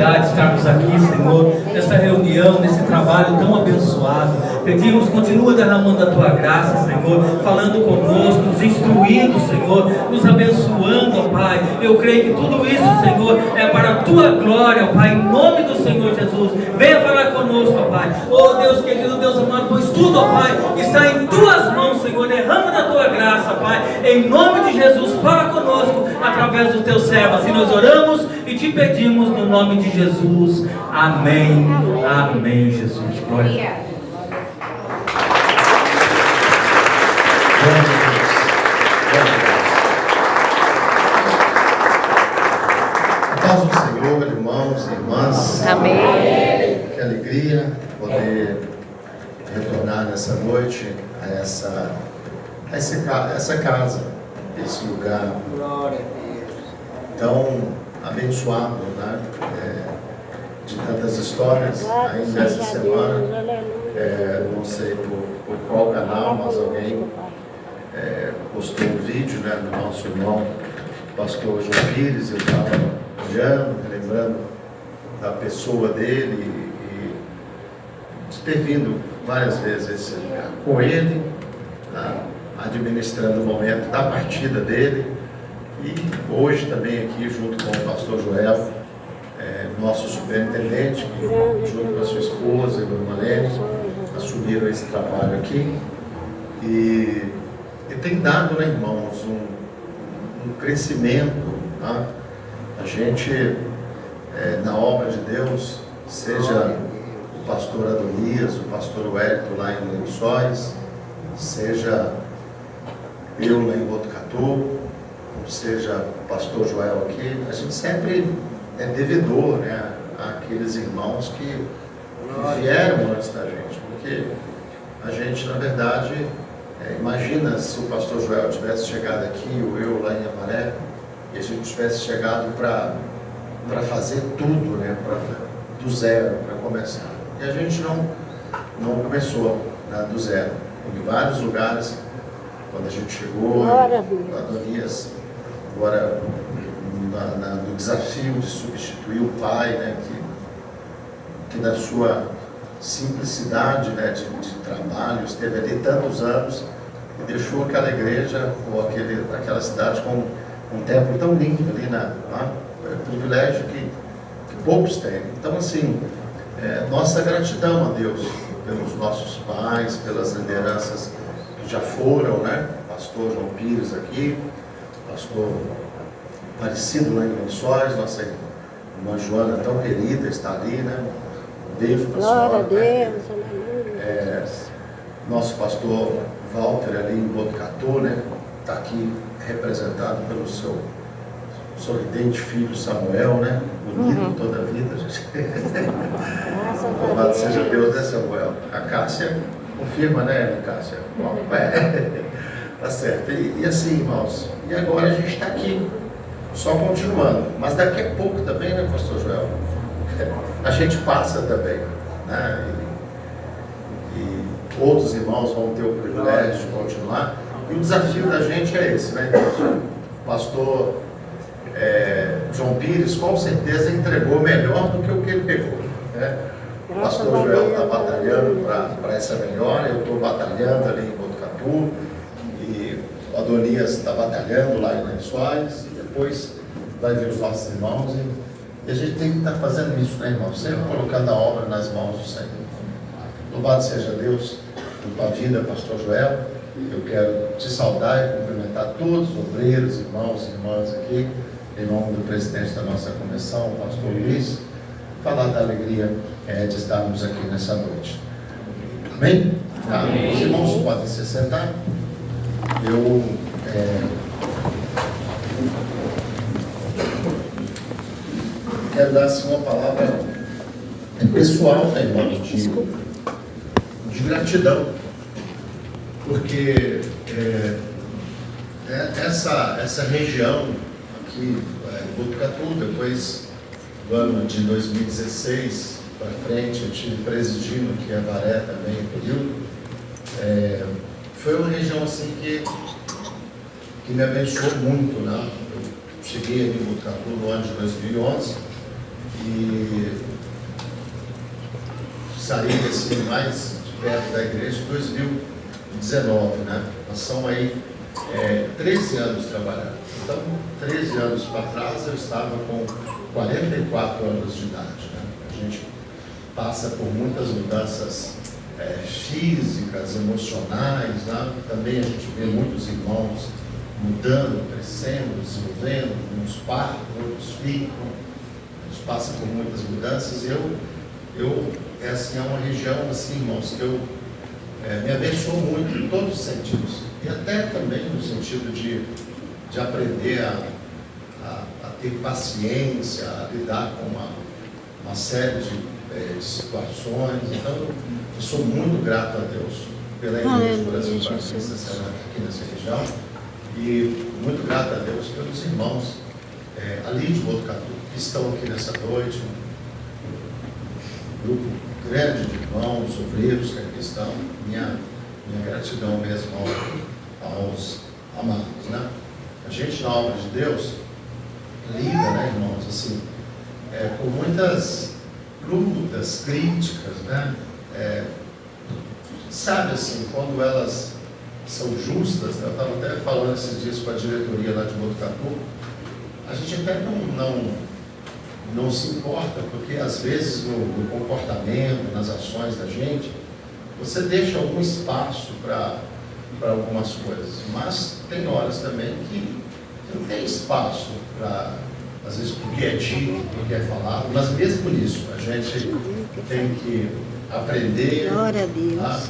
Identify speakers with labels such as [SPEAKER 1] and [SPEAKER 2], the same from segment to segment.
[SPEAKER 1] oportunidade de estarmos aqui, Senhor, nessa reunião, nesse trabalho tão abençoado. Pedimos, continua derramando a Tua graça, Senhor, falando conosco, nos instruindo, Senhor, nos abençoando, ó Pai. Eu creio que tudo isso, Senhor, é para a Tua glória, ó Pai, em nome do Senhor Jesus. Venha falar conosco, ó Pai. Oh Deus querido, Deus amado, pois tudo, ó Pai, está em Tuas mãos, Senhor. Derrama da Tua graça, Pai, em nome de Jesus. Fala conosco através dos Teus servos. E nós oramos e Te pedimos no nome de Jesus. Amém. Amém, Jesus. Glória a Deus.
[SPEAKER 2] A paz do Senhor, irmãos e irmãs.
[SPEAKER 3] Amém.
[SPEAKER 2] Que alegria poder retornar nessa noite a essa casa, esse lugar tão abençoado, né? De tantas histórias ainda essa semana. Não sei por qual canal, mas alguém postou um vídeo, né, do nosso irmão pastor João Pires. Eu estava olhando, lembrando da pessoa dele e de ter vindo várias vezes com ele, tá, administrando o momento da partida dele, e hoje também aqui junto com o pastor Joel, nosso superintendente, que junto com a sua esposa e a irmã Lene assumiram esse trabalho aqui, e tem dado, né, irmãos, um crescimento, tá? A gente, na obra de Deus, seja o pastor Adonias, o pastor Wellington lá em Lençóis, seja eu lá em Botucatu, seja o pastor Joel aqui, a gente sempre é devedor, né, àqueles irmãos que vieram antes da gente, porque a gente, na verdade, imagina se o pastor Joel tivesse chegado aqui, ou eu lá em Amaré, e a gente tivesse chegado para fazer tudo, né, do zero, para começar. E a gente não começou, né, do zero. Em vários lugares, quando a gente chegou, Adonias, agora no desafio de substituir o pai, né, que na sua simplicidade, né, de trabalho, esteve ali tantos anos e deixou aquela igreja ou aquela cidade com um templo tão lindo ali, é um privilégio que poucos têm. Então, assim, nossa gratidão a Deus pelos nossos pais, pelas lideranças que já foram, né? Pastor João Pires aqui, pastor Aparecido lá em Lençóis, nossa irmã Joana tão querida está ali, né? Um beijo para a senhora.
[SPEAKER 3] Glória a Deus, aleluia.
[SPEAKER 2] Nosso pastor Walter ali em Botucatu, né? Está aqui representado pelo seu sorridente filho Samuel, né? Bonito toda a vida, gente. Louvado seja Deus, né, Samuel? A Cássia confirma, né, Cássia? Bom, tá certo. E assim, irmãos, e agora a gente está aqui, só continuando. Mas daqui a pouco também, né, pastor Joel? A gente passa também, né? E outros irmãos vão ter o privilégio de continuar. E o desafio da gente é esse, né? O pastor João Pires com certeza entregou melhor do que o que ele pegou, né? O pastor Joel está batalhando para essa melhora, eu estou batalhando ali em Botucatu, e o Adonias está batalhando lá em Lençóis, e depois vai vir os nossos irmãos, e a gente tem que estar fazendo isso, né, irmãos? Sempre colocando a obra nas mãos do Senhor. Louvado seja Deus por tua vida, pastor Joel. Eu quero te saudar e cumprimentar todos os obreiros, irmãos e irmãs aqui, em nome do presidente da nossa comissão, o pastor Luiz, falar da alegria de estarmos aqui nessa noite. Amém? Amém. Os irmãos podem se sentar. Eu quero dar assim uma palavra pessoal, né, irmãos, de gratidão, porque essa região aqui, Botucatu, depois do ano de 2016 para frente, eu estive presidindo aqui a Avaré também em período, foi uma região assim que me abençoou muito, né? Eu cheguei ali em Botucatu no ano de 2011 e saí assim, mais de perto da igreja em 2019, né? Nós somos aí 13 anos trabalhando. Então, 13 anos para trás, eu estava com 44 anos de idade, né? A gente passa por muitas mudanças físicas, emocionais, né? Também a gente vê muitos irmãos mudando, crescendo, desenvolvendo, uns partem, outros ficam. A gente passa por muitas mudanças e essa é uma região, assim, irmãos, que me abençoou muito em todos os sentidos. E até também no sentido de aprender a ter paciência, a lidar com uma série de situações. Então, eu sou muito grato a Deus pela Igreja Brasil Batista aqui nessa região, e muito grato a Deus pelos irmãos ali de Botucatu, que estão aqui nessa noite, um grupo grande de irmãos, obreiros que aqui estão. Minha gratidão mesmo aos amados, né? A gente, na obra de Deus, lida, né, irmãos, assim, com muitas lutas, críticas, né? Sabe, assim, quando elas são justas, né? Eu estava até falando esses dias com a diretoria lá de Botucatu, a gente até não se importa, porque às vezes no comportamento, nas ações da gente, você deixa algum espaço para algumas coisas, mas tem horas também que não tem espaço para, às vezes, porque é dito, porque é falado, mas mesmo nisso a gente tem que aprender a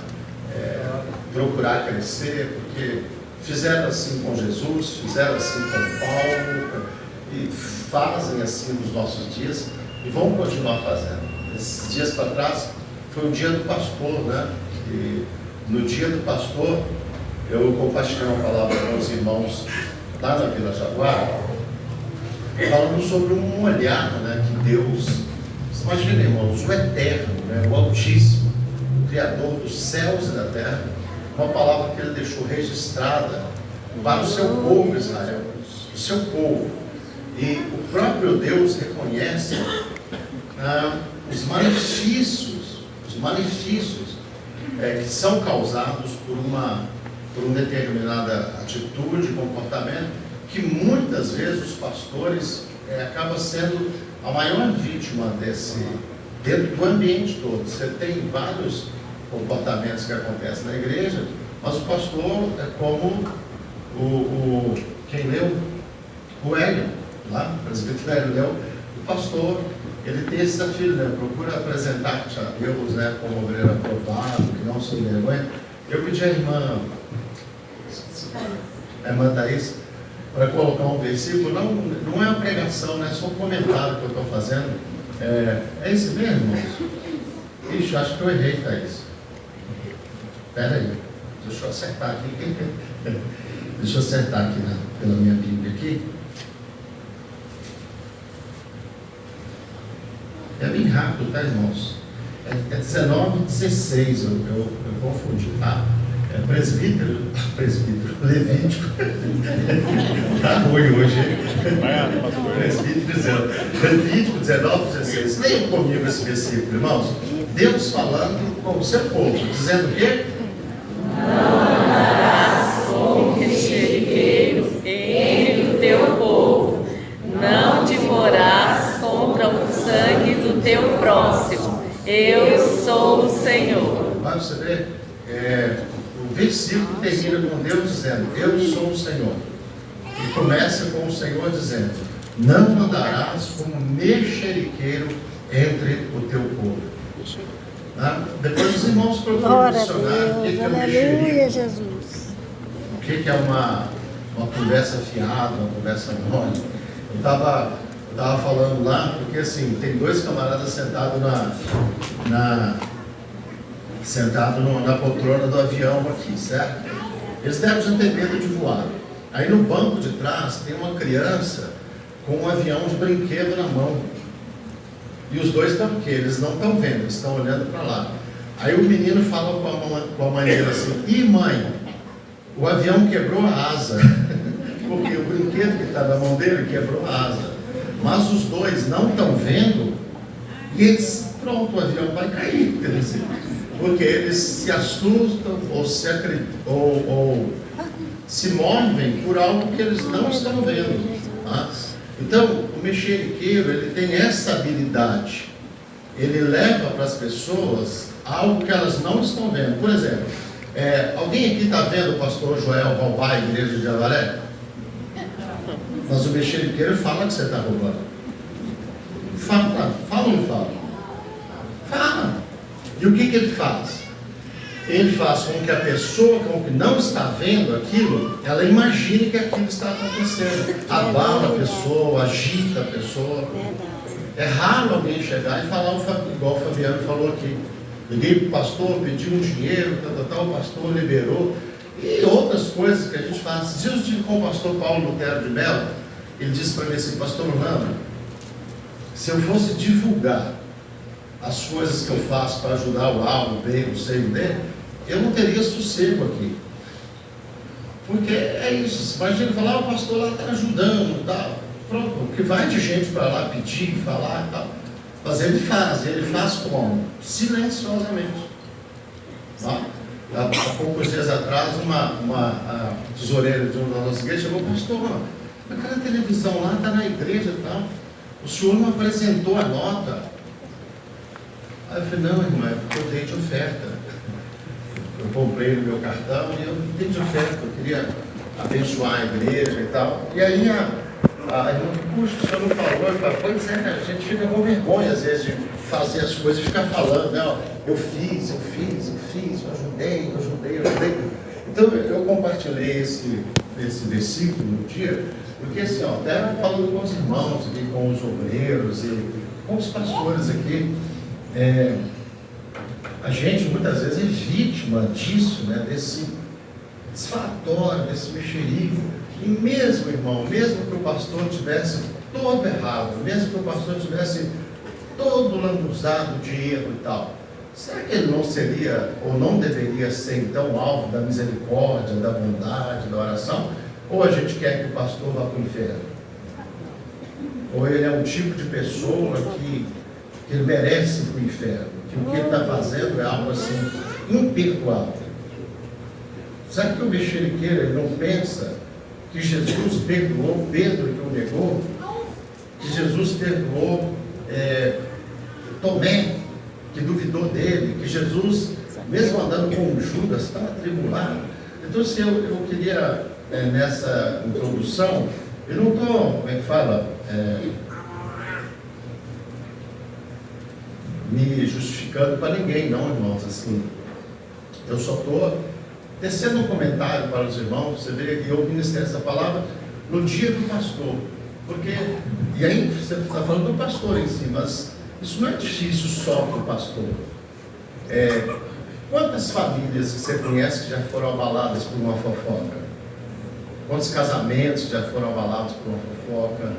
[SPEAKER 2] procurar crescer, porque fizeram assim com Jesus, fizeram assim com Paulo, e fazem assim nos nossos dias e vão continuar fazendo. Esses dias para trás foi o dia do pastor, né? E no dia do pastor eu compartilhei uma palavra com os irmãos lá na Vila Jaguar, falando sobre um olhar, né, que Deus, imagina, irmãos, o Eterno, né, o Altíssimo, o Criador dos céus e da terra, uma palavra que ele deixou registrada para o seu povo Israel, o seu povo. E o próprio Deus reconhece os malefícios que são causados por uma determinada atitude, comportamento, que muitas vezes os pastores acabam sendo a maior vítima dentro do ambiente todo. Você tem vários comportamentos que acontecem na igreja, mas o pastor é como quem leu? O Hélio, lá, o presbítero Hélio leu, o pastor, ele tem esse desafio, né? Procura apresentar-te a Deus, né, como obreiro aprovado, que não se vergonha. Eu pedi à irmã Thaís para colocar um versículo, não é uma pregação, né? É só um comentário que eu estou fazendo. É esse mesmo, irmãos? Ixi, acho que eu errei, Thaís. Espera aí, deixa eu acertar aqui. Deixa eu acertar aqui pela minha Bíblia aqui. É bem rápido, tá, irmãos? É 19:16, eu confundi, tá? Presbítero, Levítico. Tá ruim hoje, hein? Presbítero dizendo, Levítico 19:16. Leiam comigo esse versículo, irmãos. Deus falando com o seu povo, dizendo o quê?
[SPEAKER 4] Não andarás como mexeriqueiro entre o teu povo, não divorarás contra o sangue do teu próximo. Eu sou o Senhor.
[SPEAKER 2] Vai você ver, o versículo termina com Deus dizendo, eu sou o Senhor. E começa com o Senhor dizendo, não andarás como mexeriqueiro entre o teu povo. Depois os irmãos procuram mencionar o que é um mexerico.
[SPEAKER 3] Jesus.
[SPEAKER 2] O que é uma conversa fiada, uma conversa mole. Eu estava falando lá, porque assim, tem dois camaradas sentados na poltrona do avião aqui, certo? Eles devem já ter medo de voar. Aí no banco de trás tem uma criança com um avião de brinquedo na mão. E os dois estão o quê? Eles não estão vendo, eles estão olhando para lá. Aí o menino fala com a mãe dele assim, ih mãe, o avião quebrou a asa. Porque o brinquedo que está na mão dele quebrou a asa. Mas os dois não estão vendo E eles, pronto, o avião vai cair. Porque eles se assustam ou se movem por algo que eles não estão vendo. Tá? Então, o mexeriqueiro, ele tem essa habilidade. Ele leva para as pessoas algo que elas não estão vendo. Por exemplo, alguém aqui está vendo o pastor Joel roubar a igreja de Avaré? Mas o mexeriqueiro fala que você está roubando. Fala ou não fala? Fala. E o que ele faz? Ele faz com que a pessoa que não está vendo aquilo, ela imagine que aquilo está acontecendo. Abala a pessoa, agita a pessoa. É raro alguém chegar e falar igual o Fabiano falou aqui. Liguei para o pastor, pedi um dinheiro, o pastor liberou. E outras coisas que a gente faz. Se eu estive com o pastor Paulo Lutero de Mello, ele disse para mim assim: pastor Orlando, se eu fosse divulgar as coisas que eu faço para ajudar o A, o B, o C e o D, eu não teria sossego aqui. Porque é isso. Imagina falar, o pastor lá está ajudando, tal. Pronto, que vai de gente para lá pedir, falar e tal. Mas ele faz como? Silenciosamente. Tá? Há poucos dias atrás, uma tesoureira de uma da nossa igreja chegou: pastor, aquela televisão lá está na igreja e tal. O senhor não apresentou a nota. Aí eu falei: não, irmã, é porque eu dei de oferta. Eu comprei no meu cartão e eu dei de oferta. Eu queria abençoar a igreja e tal. E aí a irmã: puxa, o senhor não falou? Eu falei: pois é, a gente fica com vergonha às vezes de fazer as coisas e ficar falando, né? Eu fiz, eu ajudei. Então eu compartilhei esse versículo no dia, porque assim, até falando com os irmãos aqui, com os obreiros e com os pastores aqui, a gente muitas vezes é vítima disso, né? Desse falatório, desse mexerico. E mesmo, irmão, mesmo que o pastor tivesse todo errado, mesmo que o pastor tivesse todo lambuzado de erro e tal, será que ele não seria, ou não deveria ser então alvo da misericórdia, da bondade, da oração? Ou a gente quer que o pastor vá para o inferno? Ou ele é um tipo de pessoa que ele merece ir para o inferno, que o que ele está fazendo é algo assim imperdoável? Sabe que o mexeriqueiro, ele não pensa que Jesus perdoou Pedro que o negou, que Jesus perdoou Tomé, que duvidou dele, que Jesus, mesmo andando com Judas, estava atribulado. Então, assim, eu queria, nessa introdução, eu não estou, como é que fala, me justificando para ninguém, não, irmãos, assim, eu só estou tecendo um comentário para os irmãos. Você vê, eu ministrei essa palavra no dia do pastor, porque, e aí você está falando do pastor em si, mas isso não é difícil só para o pastor. Quantas famílias que você conhece que já foram abaladas por uma fofoca? Quantos casamentos que já foram abalados por uma fofoca?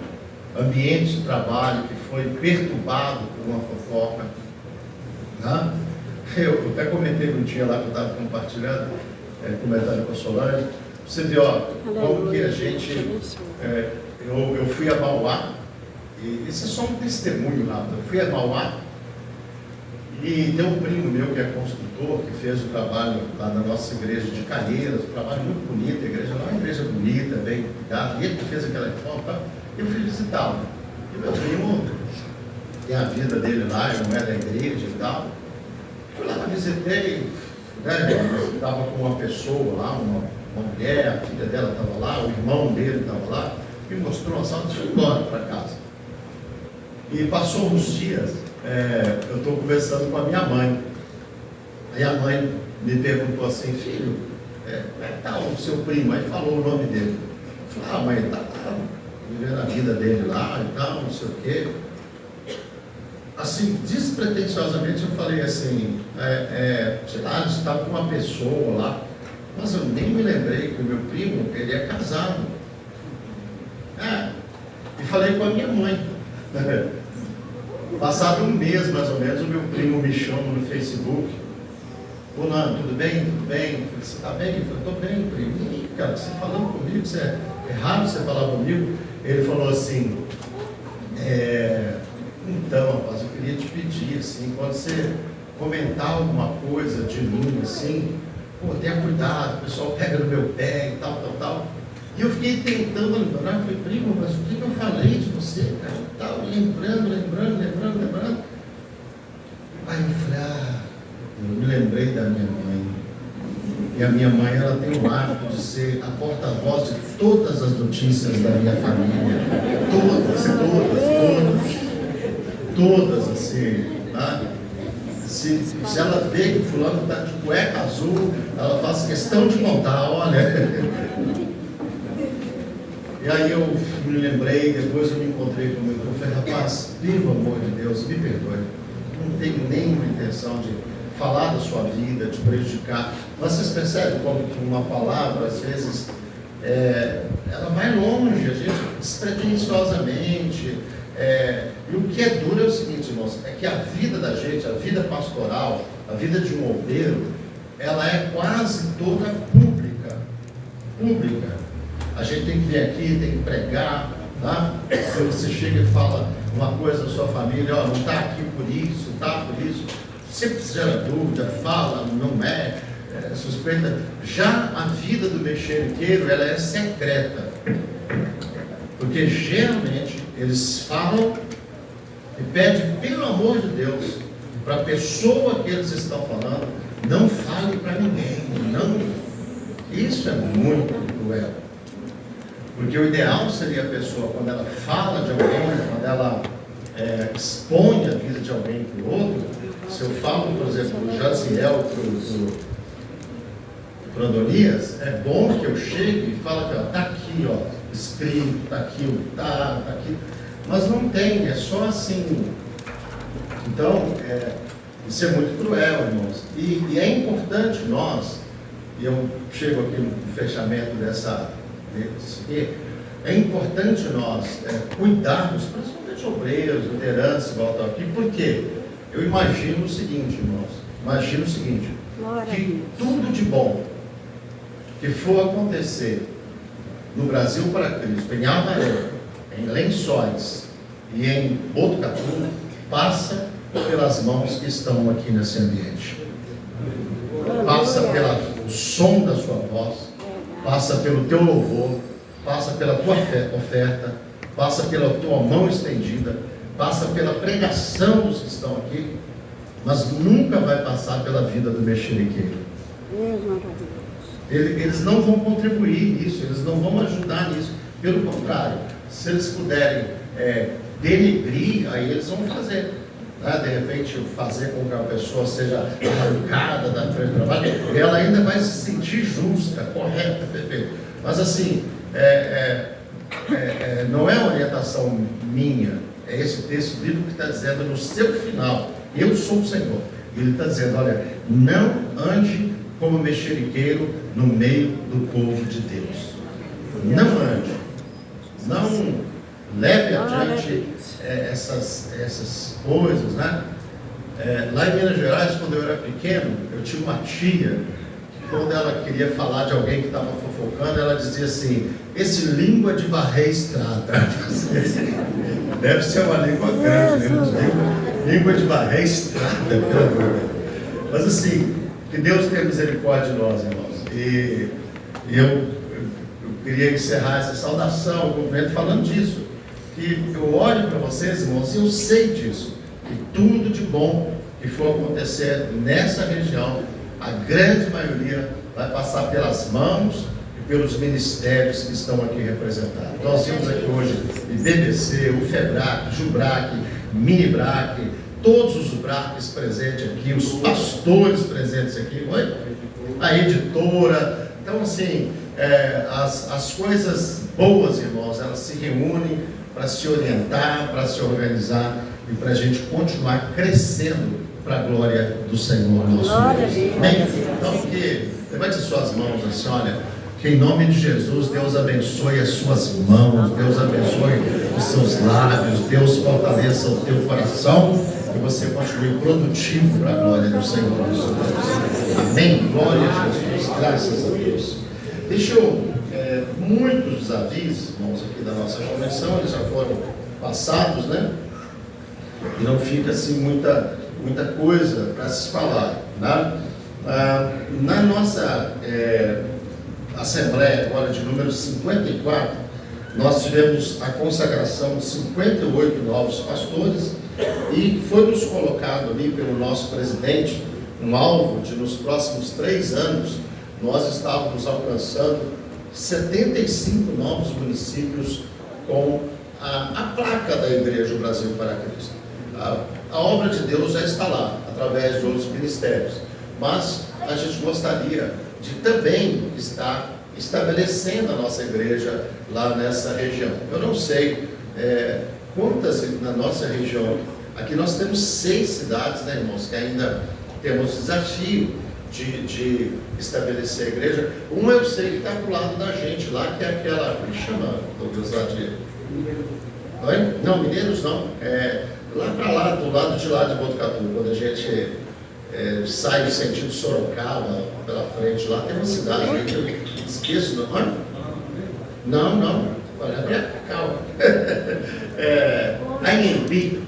[SPEAKER 2] Ambiente de trabalho que foi perturbado por uma fofoca? Né? Eu até comentei um dia lá que eu estava compartilhando, comentário com a Solange. Você vê, como que a gente... eu fui a Mauá, e esse é só um testemunho rápido. Eu fui a Mauá e tem um primo meu que é construtor, que fez o trabalho lá na nossa igreja de Calheiras, um trabalho muito bonito. A igreja lá é uma igreja bonita, bem cuidada, e ele que fez aquela reforma. Eu fui visitá-lo. E meu primo tem a vida dele lá, ele não é da igreja e tal. Fui lá, visitei, né? Estava com uma pessoa lá, uma mulher, a filha dela estava lá, o irmão dele estava lá, me mostrou a sala e fui embora para casa. E passou uns dias, eu estou conversando com a minha mãe. Aí a mãe me perguntou assim: filho, como é que está o seu primo? Aí falou o nome dele. Eu falei: mãe, está vivendo a vida dele lá e tal, não sei o quê. Assim, despretensiosamente eu falei assim, sei lá, a gente estava com uma pessoa lá, mas eu nem me lembrei que o meu primo, ele é casado. E falei com a minha mãe. Passado um mês, mais ou menos, o meu primo me chama no Facebook: ô Nando, tudo bem? Tudo bem? Eu falei: você está bem? Eu falei: estou bem, primo. E cara, você falando comigo, é raro você falar comigo. Ele falou assim: Então, rapaz, eu queria te pedir, assim, quando você comentar alguma coisa de mim, assim, pô, tenha cuidado, o pessoal pega no meu pé e tal. E eu fiquei tentando lembrar, eu falei, primo, mas o que eu falei de você, cara? E tal, lembrando. Aí eu falei, eu me lembrei da minha mãe. E a minha mãe, ela tem o hábito de ser a porta-voz de todas as notícias da minha família. Todas, assim, tá? Se ela vê que o fulano está de cueca azul, ela faz questão de contar, olha. E aí eu me lembrei, depois eu me encontrei com o meu irmão, eu falei, rapaz, pelo amor de Deus, me perdoe. Não tenho nenhuma intenção de falar da sua vida, de prejudicar. Mas vocês percebem como que uma palavra, às vezes, ela vai longe, a gente despretensiosamente. E o que é duro é o seguinte, irmãos, é que a vida da gente, a vida pastoral, a vida de um obreiro, ela é quase toda pública. A gente tem que vir aqui, tem que pregar, tá? Quando você chega e fala uma coisa da sua família, ó, não está aqui por isso, está por isso. Sempre se gera dúvida, fala, não é suspeita. Já a vida do mexeriqueiro, ela é secreta. Porque geralmente eles falam e pedem, pelo amor de Deus, para a pessoa que eles estão falando, não fale para ninguém. Não. Isso é muito cruel. Porque o ideal seria a pessoa, quando ela fala de alguém, quando ela expõe a vida de alguém para o outro. Se eu falo, por exemplo, do Jaziel para o Adonias, é bom que eu chegue e fale que está aqui, ó, escrito, está aqui, está aqui. Mas não tem, é só assim. Então, isso é muito cruel, irmãos. E é importante nós, e eu chego aqui no fechamento disso aqui, é importante nós cuidarmos, principalmente obreiros, lideranças, igual estão aqui, porque eu imagino o seguinte, irmãos, que tudo de bom que for acontecer no Brasil para Cristo, em Avaré, em Lençóis e em Botucatu, passa pelas mãos que estão aqui nesse ambiente. Passa pelo som da sua voz, passa pelo teu louvor, passa pela tua oferta, passa pela tua mão estendida, passa pela pregação dos que estão aqui, mas nunca vai passar pela vida do mexeriqueiro. Eles não vão contribuir nisso, eles não vão ajudar nisso. Pelo contrário, se eles puderem denegrir, aí eles vão fazer. Né? De repente, fazer com que a pessoa seja arrancada da frente do trabalho, e ela ainda vai se sentir justa, correta, perfeita. Mas assim, não é uma orientação minha, é esse texto bíblico que está dizendo no seu final, eu sou o Senhor. Ele está dizendo, olha, não ande como mexeriqueiro no meio do povo de Deus. Não ande. Não leve adiante essas coisas, né? Lá em Minas Gerais, quando eu era pequeno, eu tinha uma tia que, quando ela queria falar de alguém que estava fofocando, ela dizia assim, esse língua de varrer estrada. Deve ser uma língua grande, língua de varrer estrada, pelo amor. Mas assim, que Deus tenha misericórdia de nós, irmãos. E eu queria encerrar essa saudação, o cumprimento, falando disso. Que eu olho para vocês, irmãos, e eu sei disso. Que tudo de bom que for acontecer nessa região, a grande maioria vai passar pelas mãos e pelos ministérios que estão aqui representados. Nós vimos aqui hoje o IBBC, o FEBRAC, JUBRAC, MINIBRAC, todos os BRACs presentes aqui, os pastores presentes aqui, a editora. Então, assim, as coisas boas, irmãos, elas se reúnem para se orientar, para se organizar e para a gente continuar crescendo para a glória do Senhor nosso Deus. Amém? Então, levante suas mãos assim, olha, que em nome de Jesus, Deus abençoe as suas mãos, Deus abençoe os seus lábios, Deus fortaleça o teu coração e você continue produtivo para a glória do Senhor nosso Deus. Amém? Glória a Jesus, graças a Deus. Deixa eu, muitos dos avisos, irmãos, aqui da nossa convenção, eles já foram passados, né? e não fica assim muita coisa para se falar, né? Na nossa Assembleia agora de número 54, nós tivemos a consagração de 58 novos pastores e foi nos colocado ali pelo nosso presidente um alvo de nos próximos 3 anos nós estávamos alcançando 75 novos municípios com a placa da Igreja Brasil para Cristo. A obra de Deus já está lá, através de outros ministérios, mas a gente gostaria de também estar estabelecendo a nossa igreja lá nessa região. Eu não sei quantas na nossa região, aqui nós temos 6 cidades, né, irmãos, que ainda temos desafio de estabelecer a igreja. Uma eu sei que está do lado da gente lá, que é aquela, como chama, Douglas, lá de... Oi? Não, Mineiros não, lá para lá, do lado de lá de Botucatu, quando a gente sai no sentido Sorocaba, pela frente lá, tem uma cidade aí que eu esqueço, não, calma, Anhembi,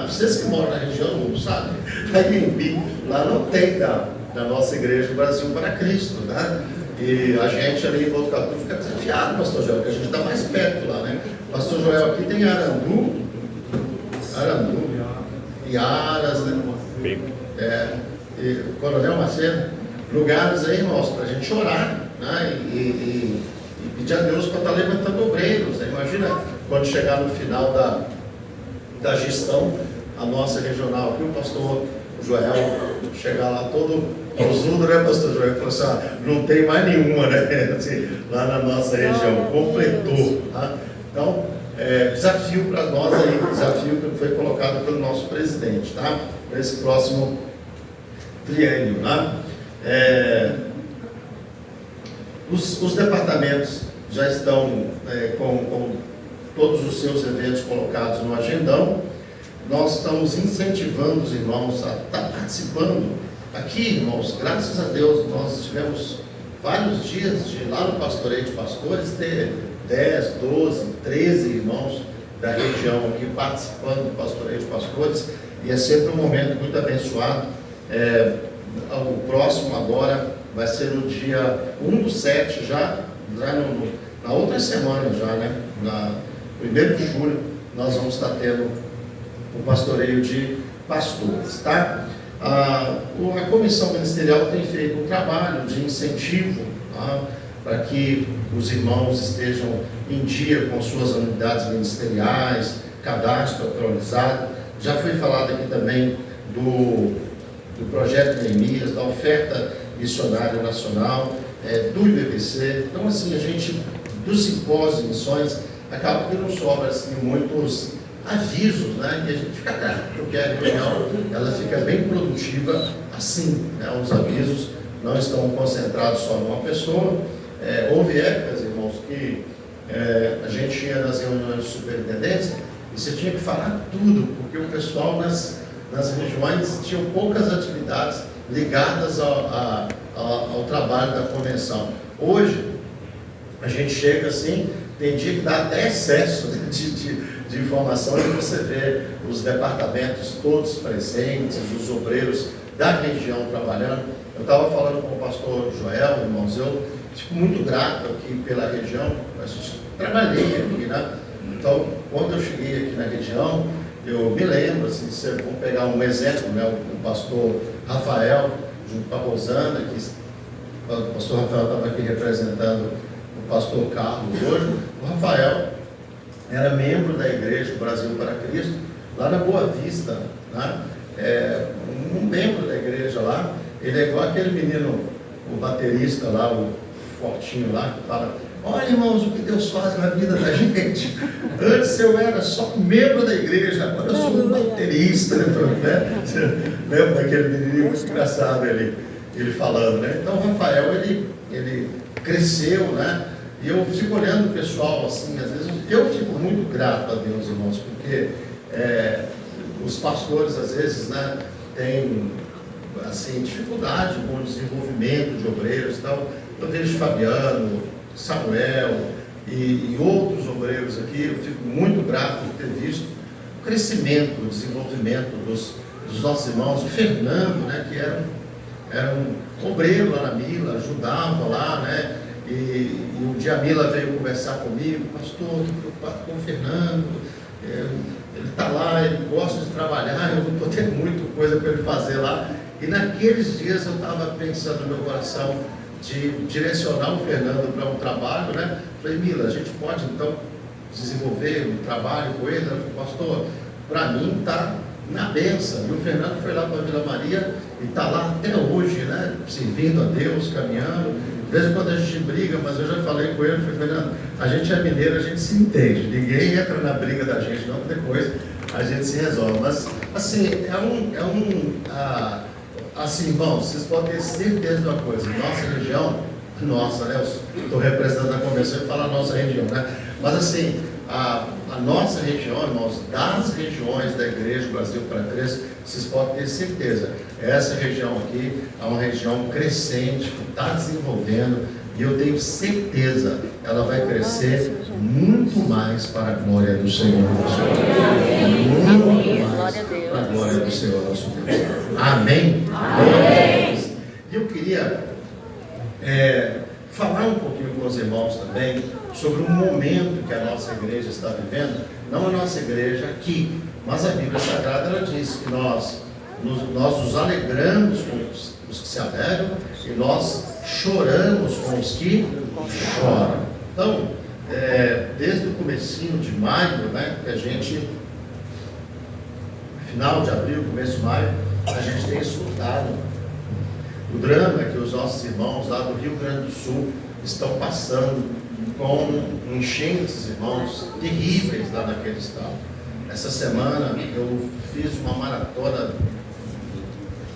[SPEAKER 2] vocês que moram na região não sabem, Anhembi, lá não tem da nossa igreja Brasil para Cristo, né? E a gente ali em Botucatu fica desafiado, pastor Joel, porque a gente está mais perto lá, né? Pastor Joel, aqui tem Arandu e Aras, né? E Coronel Macedo, lugares aí, irmãos, para a gente orar, né? E pedir a Deus para estar levantando obreiros, né? Imagina quando chegar no final da gestão, a nossa regional aqui, o pastor Joel chegar lá todo osudo, né, pastor Joel? Falou assim, não tem mais nenhuma, né? Assim, lá na nossa região, completou, tá? Então, desafio para nós aí, desafio que foi colocado pelo nosso presidente, tá? Para esse próximo triênio, né? Os departamentos já estão com todos os seus eventos colocados no agendão. Nós estamos incentivando os irmãos a estar participando. Aqui, irmãos, graças a Deus, nós tivemos vários dias de lá no Pastoreio de Pastores ter 10, 12, 13 irmãos da região aqui participando do Pastoreio de Pastores, e é sempre um momento muito abençoado. O próximo agora vai ser no dia 1/7, já na outra semana já, né? Na 1º de julho, nós vamos estar tendo o Pastoreio de Pastores, tá? A comissão ministerial tem feito um trabalho de incentivo, tá? Para que os irmãos estejam em dia com suas unidades ministeriais, cadastro atualizado. Já foi falado aqui também do projeto Neemias, da oferta missionária nacional, do IBBC. Então, assim, a gente, dos simpósios, missões, acaba que não sobra assim, muitos avisos, né? E a gente fica grato, porque a reunião ela fica bem produtiva assim, né? Os avisos não estão concentrados só numa pessoa. Houve épocas, irmãos, que a gente ia nas reuniões de superintendência e você tinha que falar tudo, porque o pessoal nas regiões tinha poucas atividades ligadas ao trabalho da convenção. Hoje, a gente chega assim, tem dia que dá até excesso de informação e você vê os departamentos todos presentes, os obreiros da região trabalhando. Eu estava falando com o pastor Joel, irmãos, eu fico muito grato aqui pela região, a gente trabalhei aqui, né? Então, quando eu cheguei aqui na região, eu me lembro, assim, vamos pegar um exemplo, né? O pastor Rafael, junto com a Rosana, o pastor Rafael estava aqui representando o pastor Carlos hoje. O Rafael era membro da Igreja Brasil para Cristo, lá na Boa Vista, né? Um membro da igreja lá. Ele é igual aquele menino, o baterista lá, o fortinho lá, que fala: olha, irmãos, o que Deus faz na vida da gente. Antes eu era só membro da igreja, agora eu sou um baterista, né? Você lembra daquele menininho muito engraçado ele falando, né? Então o Rafael, ele cresceu, né? E eu fico olhando o pessoal assim, às vezes eu fico muito grato a Deus, irmãos, porque os pastores às vezes, né, têm assim, dificuldade com o desenvolvimento de obreiros e tal. Eu vejo Fabiano, Samuel e outros obreiros aqui, eu fico muito grato de ter visto crescimento, o desenvolvimento dos nossos irmãos. O Fernando, né, que era um obreiro lá na Mila, ajudava lá, né? E um dia a Mila veio conversar comigo: pastor, estou preocupado com o Fernando, ele está lá, ele gosta de trabalhar, eu não estou tendo muita coisa para ele fazer lá. E naqueles dias eu estava pensando no meu coração de direcionar o Fernando para um trabalho, né? Falei: Mila, a gente pode então desenvolver um trabalho com ele? Ela falou: pastor, para mim está na benção. E o Fernando foi lá para a Vila Maria e está lá até hoje, né? Servindo a Deus, caminhando. De vez em quando a gente briga, mas eu já falei com ele, falei: Fernando, a gente é mineiro, a gente se entende, ninguém entra na briga da gente, não, depois a gente se resolve. Mas, assim, assim, irmãos, vocês podem ter certeza de uma coisa: nossa região, nossa, né? Eu estou representando a convenção e falo a nossa região, né? Mas, assim, a nossa região, irmãos, das regiões da Igreja Brasil para Cristo, vocês podem ter certeza, essa região aqui é uma região crescente, que está desenvolvendo, e eu tenho certeza, ela vai crescer muito mais para a glória do Senhor. Muito mais para a glória do Senhor nosso Deus. Amém? Amém. E eu queria falar um pouquinho com os irmãos também sobre um momento que a nossa igreja está vivendo. Não a nossa igreja aqui, mas a Bíblia Sagrada, ela diz que nós nos alegramos com os que se alegram e nós choramos com os que choram. Então, desde o comecinho de maio, né, que a gente, final de abril, começo de maio, a gente tem escutado o drama que os nossos irmãos lá do Rio Grande do Sul estão passando com enchentes, irmãos, terríveis lá naquele estado. Essa semana eu fiz uma maratona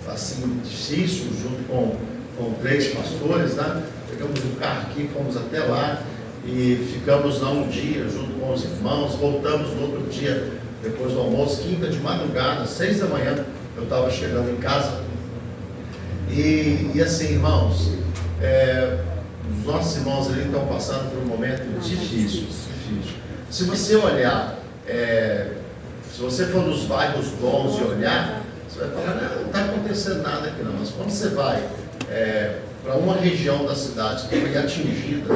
[SPEAKER 2] assim difícil, junto com 3 pastores, né? Pegamos um carro aqui, fomos até lá e ficamos lá um dia junto com os irmãos. Voltamos no outro dia, depois do almoço, quinta de madrugada, 6 da manhã, eu estava chegando em casa. E assim, irmãos, os nossos irmãos ali estão passando por um momento difícil. Se você olhar, se você for nos bairros bons e olhar, você vai falar: não está acontecendo nada aqui não. Mas quando você vai para uma região da cidade que foi atingida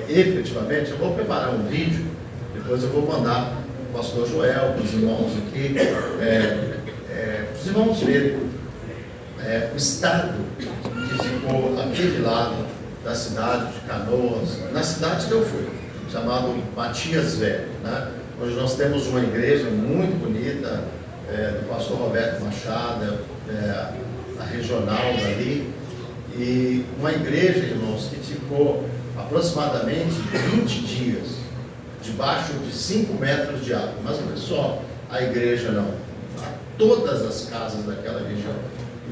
[SPEAKER 2] efetivamente, eu vou preparar um vídeo, depois eu vou mandar para o pastor Joel, para os irmãos aqui, para os irmãos verem o estado que ficou aquele lado da cidade de Canoas, na cidade que eu fui, chamado Matias Velho, né? Hoje nós temos uma igreja muito bonita, do pastor Roberto Machado, a regional dali, e uma igreja, irmãos, que ficou aproximadamente 20 dias debaixo de 5 metros de água. Mas não é só a igreja não, todas as casas daquela região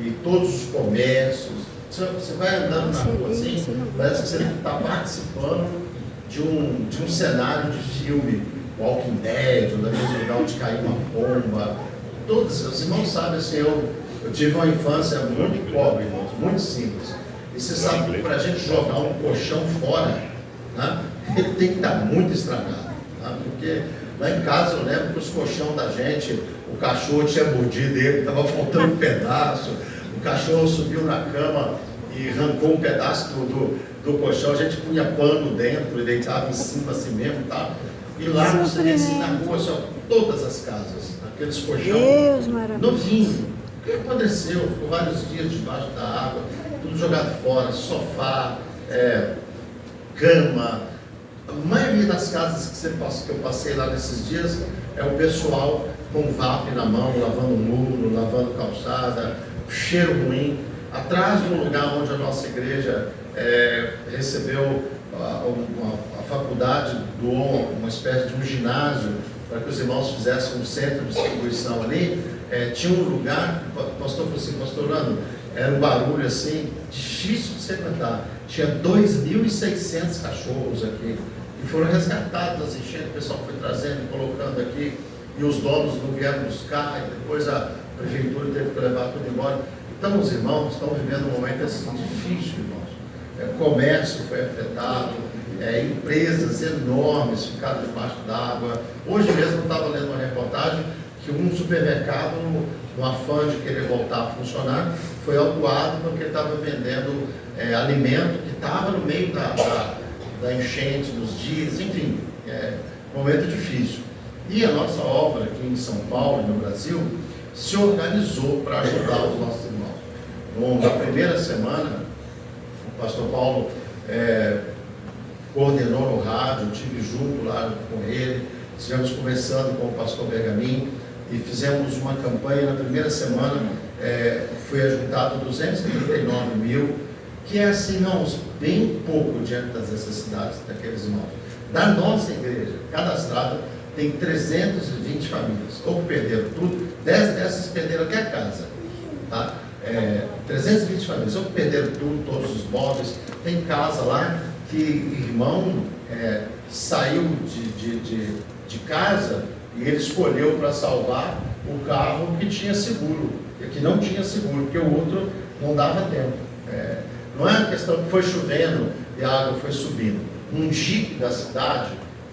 [SPEAKER 2] e todos os comércios. Você vai andando na rua assim, parece que você está participando de um cenário de filme Walking Dead, ou daquele lugar onde caiu uma bomba. Todos os irmãos sabem assim, eu tive uma infância muito pobre, irmãos, muito simples. E você sabe que para a gente jogar um colchão fora, né, ele tem que estar muito estragado. Né, porque lá em casa eu lembro que os colchão da gente, o cachorro tinha mordido ele, estava faltando um pedaço. O cachorro subiu na cama e arrancou um pedaço do colchão, a gente punha pano dentro e deitava em cima assim mesmo, tá? E lá você vê assim na rua, só, todas as casas, aqueles colchão novinho. O que aconteceu? Ficou vários dias debaixo da água, tudo jogado fora, sofá, cama. A maioria das casas que eu passei lá nesses dias é o pessoal com VAP na mão, lavando muro, lavando calçada, cheiro ruim. Atrás do lugar onde a nossa igreja recebeu a faculdade, doou uma espécie de um ginásio para que os irmãos fizessem um centro de distribuição ali, tinha um lugar, o pastor falou assim: pastor Orlando, era um barulho assim, difícil de se aguentar. Tinha 2.600 cachorros aqui, que foram resgatados das enchentes, o pessoal foi trazendo e colocando aqui, e os donos não vieram buscar, e depois a prefeitura teve que levar tudo embora. Então os irmãos estão vivendo um momento assim difícil, irmãos. O comércio foi afetado, empresas enormes ficaram debaixo d'água. Hoje mesmo eu estava lendo uma reportagem que um supermercado, no afã de querer voltar a funcionar, foi autuado porque estava vendendo alimento que estava no meio da enchente, dos dias, enfim, momento difícil. E a nossa obra aqui em São Paulo e no Brasil se organizou para ajudar os nossos irmãos. Na primeira semana, o pastor Paulo coordenou no rádio, eu estive junto lá com ele, estivemos conversando com o pastor Bergamin e fizemos uma campanha. Na primeira semana foi ajuntado 239 mil, que é assim, não, bem pouco diante das necessidades daqueles irmãos. Da nossa igreja, cadastrada, tem 320 famílias, ou que perderam tudo, 10 dessas perderam até a casa, tá? 320 famílias, ou que perderam tudo, todos os móveis. Tem casa lá que irmão saiu de casa e ele escolheu para salvar o carro que tinha seguro, que não tinha seguro, porque o outro não dava tempo. Não é uma questão que foi chovendo e a água foi subindo. Um dique da cidade,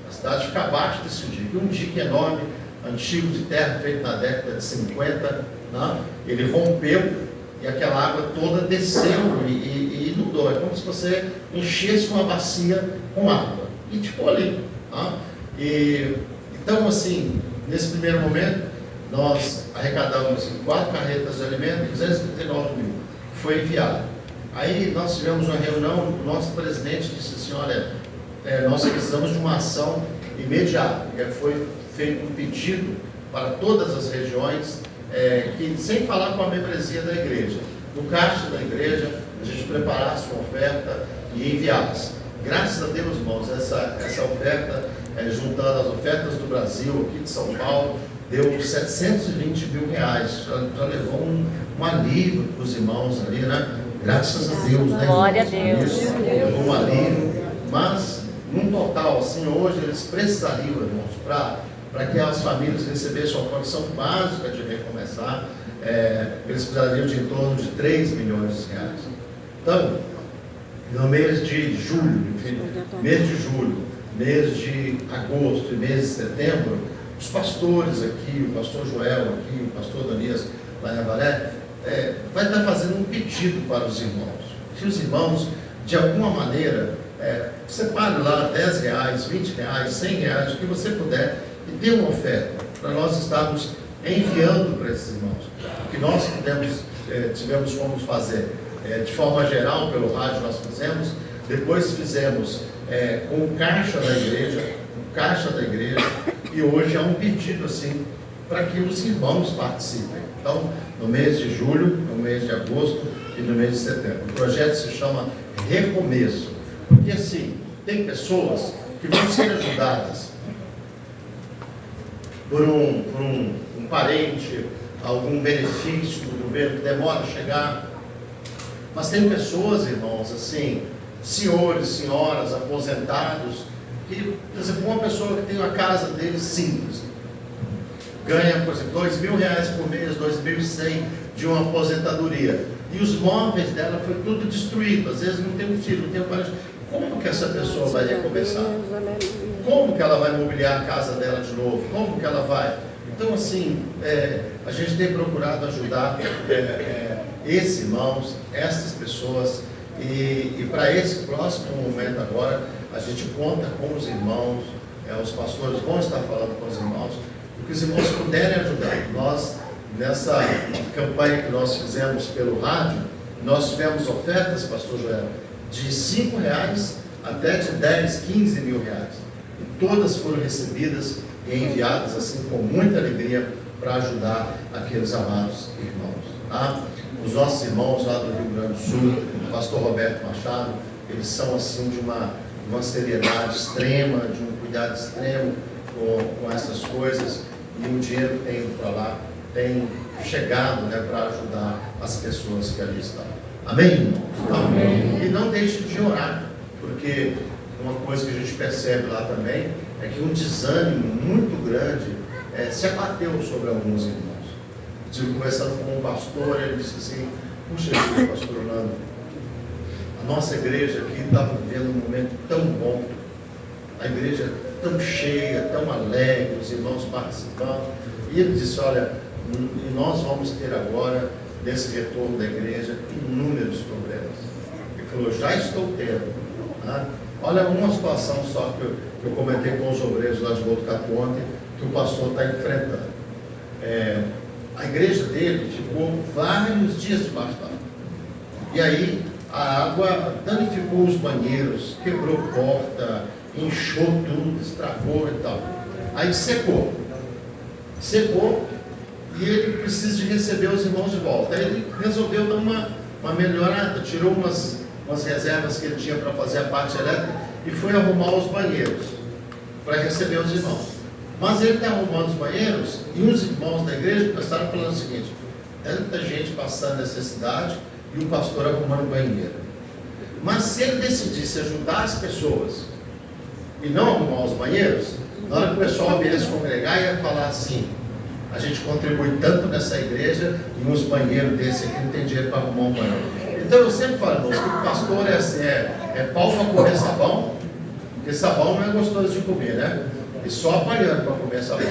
[SPEAKER 2] a cidade fica abaixo desse dique, um dique enorme, antigo de terra, feito na década de 50, né? Ele rompeu e aquela água toda desceu e inundou. É como se você enchesse uma bacia com água e ficou ali. Né? Então, assim, nesse primeiro momento, nós arrecadamos 4 carretas de alimento e 239 mil. Foi enviado. Aí nós tivemos uma reunião, o nosso presidente disse assim, olha, nós precisamos de uma ação imediata. Foi feito um pedido para todas as regiões, que, sem falar com a membresia da igreja, no caixa da igreja, a gente preparasse uma oferta e enviasse. Graças a Deus, irmãos, essa oferta, juntando as ofertas do Brasil, aqui de São Paulo, deu 720 mil reais. Já levou um alívio para os irmãos ali, né? Graças a Deus, né?
[SPEAKER 4] Glória a Deus.
[SPEAKER 2] Levou um alívio, mas num total, assim, hoje eles precisariam, irmãos, para que as famílias recebessem uma condição básica de recomeçar, eles precisariam de em torno de 3 milhões de reais. Então, no mês de julho, enfim, mês de julho, mês de agosto e mês de setembro, os pastores aqui, o pastor Joel aqui, o pastor Danias lá em Avaré, vai estar fazendo um pedido para os irmãos. Que os irmãos, de alguma maneira, separe lá 10 reais, 20 reais, 100 reais, o que você puder, e dê uma oferta para nós estarmos enviando para esses irmãos. O que nós tivemos como fazer, de forma geral, pelo rádio nós fizemos, depois fizemos com o caixa da igreja, e hoje há um pedido assim, para que os irmãos participem. Então, no mês de julho, no mês de agosto e no mês de setembro. O projeto se chama Recomeço, porque assim, tem pessoas que vão ser ajudadas por um parente, algum benefício do governo que demora a chegar, mas tem pessoas, irmãos, assim, senhores, senhoras, aposentados, que, por exemplo, uma pessoa que tem uma casa dele simples, ganha, por exemplo, R$2.000 por mês, 2.100 de uma aposentadoria, e os móveis dela foi tudo destruído, às vezes não tem um filho, não tem um parente. Como que essa pessoa vai recomeçar? Como que ela vai mobiliar a casa dela de novo? Como que ela vai? Então, assim, a gente tem procurado ajudar esses irmãos, essas pessoas, e para esse próximo momento agora, a gente conta com os irmãos, os pastores vão estar falando com os irmãos, porque os irmãos puderem ajudar. Nós, nessa campanha que nós fizemos pelo rádio, nós tivemos ofertas, pastor Joel, de R$5 até de 10, 15 mil reais. E todas foram recebidas e enviadas assim com muita alegria para ajudar aqueles amados irmãos. Tá? Os nossos irmãos lá do Rio Grande do Sul, o pastor Roberto Machado, eles são assim de uma seriedade extrema, de um cuidado extremo com essas coisas, e o dinheiro que tem ido para lá tem chegado, né, para ajudar as pessoas que ali estão. Amém, irmão? Amém. E não deixe de orar, porque uma coisa que a gente percebe lá também é que um desânimo muito grande se abateu sobre alguns irmãos. Estive conversando com um pastor, ele disse assim: puxa vida, pastor Orlando, A nossa igreja aqui está vivendo um momento tão bom, a igreja tão cheia, tão alegre, os irmãos participando. E ele disse, olha, e nós vamos ter agora, nesse retorno da igreja, inúmeros problemas. Ele falou, já estou tendo. Tá? Olha uma situação só que eu comentei com os obreiros lá de Botucatu ontem, que o pastor está enfrentando. A igreja dele ficou vários dias debaixo d'água. E aí a água danificou os banheiros, quebrou porta, inchou tudo, estragou e tal. Aí secou. Secou e ele precisa de receber os irmãos de volta. Aí ele resolveu dar uma melhorada, tirou umas reservas que ele tinha para fazer a parte elétrica e foi arrumar os banheiros para receber os irmãos. Mas ele está arrumando os banheiros e os irmãos da igreja começaram falando o seguinte: tanta gente passando necessidade e o pastor arrumando banheiro. Mas se ele decidisse ajudar as pessoas e não arrumar os banheiros, na hora que o pessoal viesse congregar, ia falar assim: a gente contribui tanto nessa igreja e uns banheiros desse aqui não tem dinheiro para arrumar um banheiro. Então eu sempre falo, que o pastor é assim, é pau para comer sabão, porque sabão não é gostoso de comer, né? E só apanhando para comer sabão.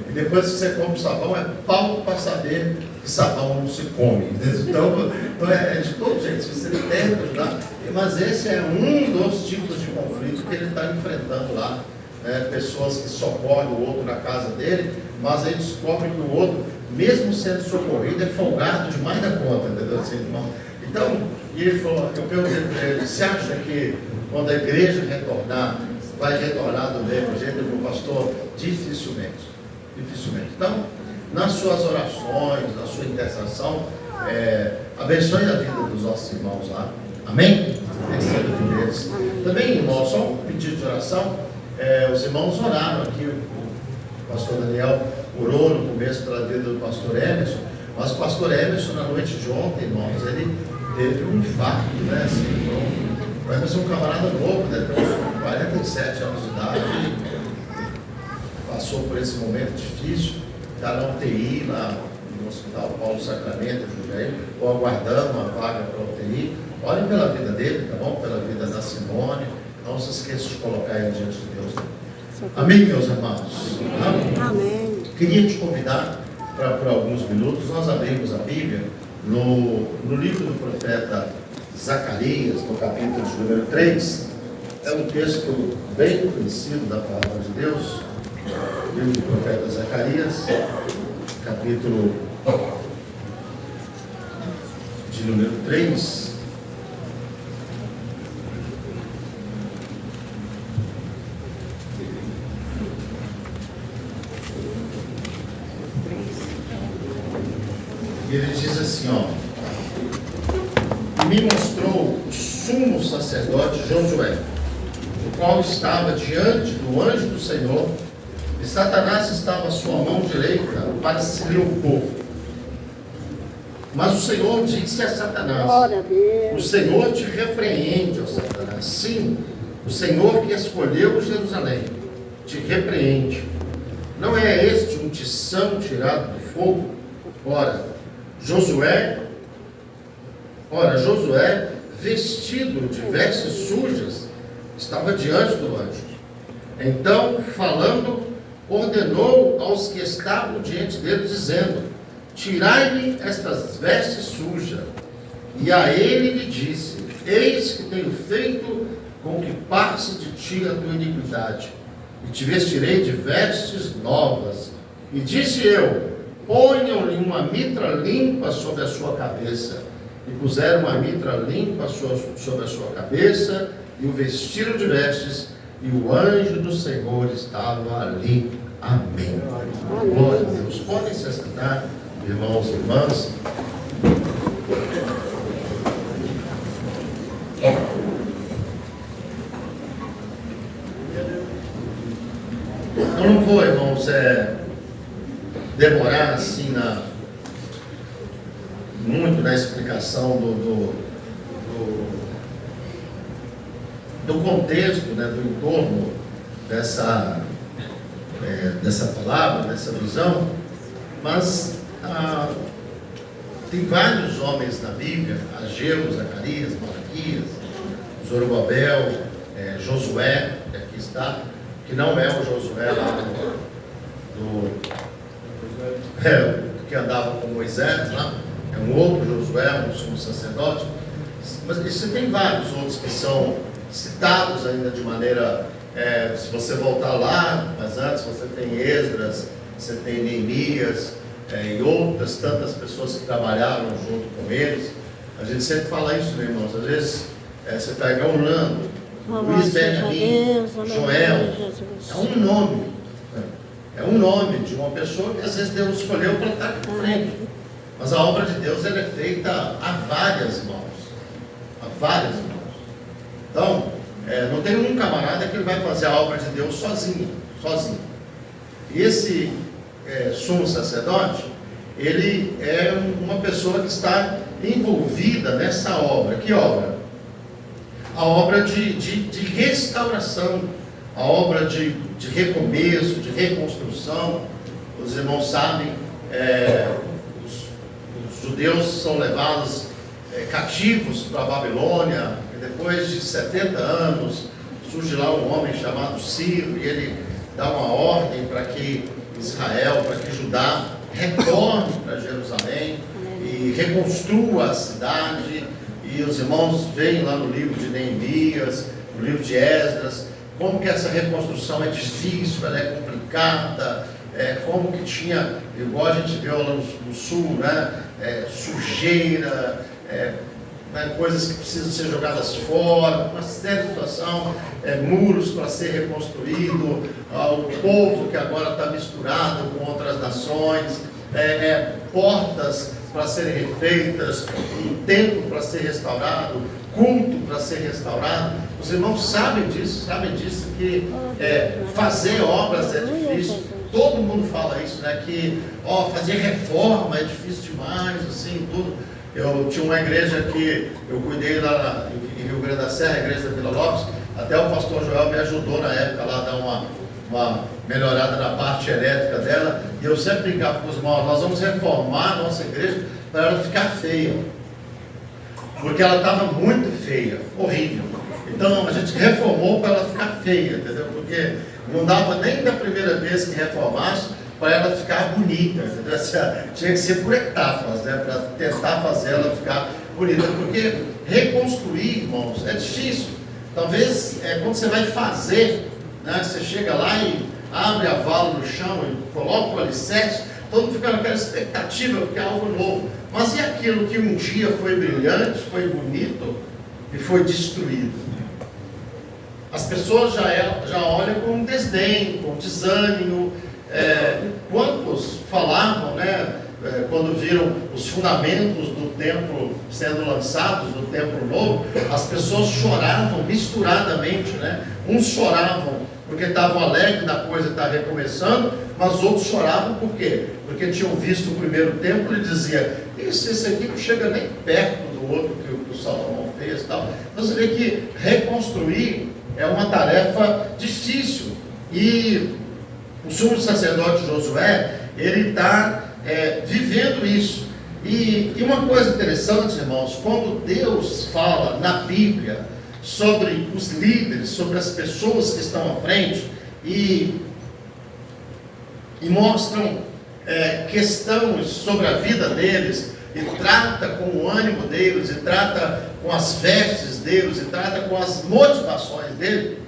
[SPEAKER 2] E depois que você come sabão, é pau para saber que sabão não se come. Então é de todo jeito, se você tenta ajudar. Mas esse é um dos tipos de conflito que ele está enfrentando lá. Pessoas que socorrem o outro na casa dele, mas aí descobrem que o outro, mesmo sendo socorrido, é folgado demais da conta, entendeu? Assim, irmão? Então, ele falou, eu perguntei para ele, você acha que quando a igreja retornar, vai retornar do mesmo jeito? Ele falou, pastor, dificilmente. Então, nas suas orações, na sua intercessão, abençoe a vida dos nossos irmãos lá. Amém? Terceiro deles. Também, irmão, só um pedido de oração. Os irmãos oraram aqui, o pastor Daniel orou no começo pela vida do pastor Emerson, mas o pastor Emerson, na noite de ontem, irmãos, ele teve um infarto, né? Assim, o Emerson é um camarada novo, né? Tem uns 47 anos de idade, passou por esse momento difícil, está na UTI, lá no Hospital Paulo Sacramento, em Jundiaí, ou aguardando uma vaga para a UTI. Olhem pela vida dele, tá bom? Pela vida da Simone. Não se esqueça de colocar ele diante de Deus. Amém, meus irmãos?
[SPEAKER 3] Amém.
[SPEAKER 2] Queria te convidar para alguns minutos. Nós abrimos a Bíblia no livro do profeta Zacarias, no capítulo de número 3. É um texto bem conhecido da palavra de Deus. O livro do profeta Zacarias, capítulo de número 3. Ele diz assim, e me mostrou o sumo sacerdote Josué, o qual estava diante do anjo do Senhor, e Satanás estava à sua mão direita para se lhe opor. Mas o Senhor disse a Satanás: o Senhor te repreende, ó Satanás. Sim, o Senhor que escolheu Jerusalém te repreende. Não é este um tição tirado do fogo? Ora, Josué, vestido de vestes sujas, estava diante do anjo. Então, falando, ordenou aos que estavam diante dele, dizendo: tirai-lhe estas vestes sujas. E a ele lhe disse: eis que tenho feito com que passe de ti a tua iniquidade, e te vestirei de vestes novas. E disse eu: ponham-lhe uma mitra limpa sobre a sua cabeça. E puseram uma mitra limpa sobre a sua cabeça, e o vestiram de vestes, e o anjo do Senhor estava ali. Amém. Glória a Deus. Podem se assentar, irmãos e irmãs. Eu não vou, irmãos, demorar assim muito na explicação do contexto, né, do entorno dessa palavra, dessa visão, mas Tem vários homens na Bíblia, Ageu, Zacarias, Malaquias, Zorobabel, Josué, que aqui está, que não é o Josué lá que andava com Moisés, lá, é um outro Josué, um sumo sacerdote. Mas você tem vários outros que são citados ainda de maneira, se você voltar lá, mas antes você tem Esdras, você tem Neemias, e outras tantas pessoas que trabalharam junto com eles. A gente sempre fala isso, né, irmãos? Às vezes você pega Orlando, Luiz Benjamin, Joel, é um nome. É um nome de uma pessoa que às vezes Deus escolheu para estar aqui frente. Mas a obra de Deus ela é feita a várias mãos. A várias mãos. Então, não tem um camarada que ele vai fazer a obra de Deus sozinho. E esse sumo sacerdote, ele é uma pessoa que está envolvida nessa obra. Que obra? A obra de restauração, a obra de recomeço, de reconstrução. Os irmãos sabem, os judeus são levados cativos para a Babilônia, e depois de 70 anos, surge lá um homem chamado Ciro, e ele dá uma ordem para que Israel, para que Judá retorne para Jerusalém e reconstrua a cidade. E os irmãos veem lá no livro de Neemias, no livro de Esdras, como que essa reconstrução é difícil, ela é complicada, como que tinha, igual a gente vê lá no sul, né, sujeira, coisas que precisam ser jogadas fora, uma série de situação, muros para ser reconstruído, o povo que agora está misturado com outras nações, portas para serem refeitas, um templo para ser restaurado, culto para ser restaurado. Os irmãos sabem disso que fazer obras é difícil. Todo mundo fala isso, né? Que fazer reforma é difícil demais, assim, tudo. Eu tinha uma igreja que eu cuidei lá em Rio Grande da Serra, a igreja da Vila Lopes. Até o pastor Joel me ajudou na época lá a dar uma melhorada na parte elétrica dela. E eu sempre brincava com os irmãos: nós vamos reformar a nossa igreja para ela ficar feia, porque ela estava muito feia, horrível. Então a gente reformou para ela ficar feia, entendeu? Porque não dava nem da primeira vez que reformasse para ela ficar bonita, entendeu? Tinha que ser por etapas, né? Para tentar fazer ela ficar bonita, porque reconstruir, irmãos, é difícil. Talvez quando você vai fazer, né? Você chega lá e abre a vala no chão e coloca o alicerce, todo mundo fica naquela expectativa, porque é algo novo. Mas e aquilo que um dia foi brilhante, foi bonito e foi destruído? As pessoas já olham com desdém, com desânimo. Quantos falavam, né, quando viram os fundamentos do templo sendo lançados, do templo novo, as pessoas choravam misturadamente, né? Uns choravam porque estavam alegres da coisa estar recomeçando, mas outros choravam por quê? Porque tinham visto o primeiro templo e diziam: esse aqui não chega nem perto do outro que o Salomão fez e tal. Então você vê que reconstruir é uma tarefa difícil. E o sumo sacerdote Josué, ele está vivendo isso. E uma coisa interessante, irmãos, quando Deus fala na Bíblia sobre os líderes, sobre as pessoas que estão à frente, e mostram questões sobre a vida deles, e trata com o ânimo deles, e trata com as vestes deles, e trata com as motivações deles,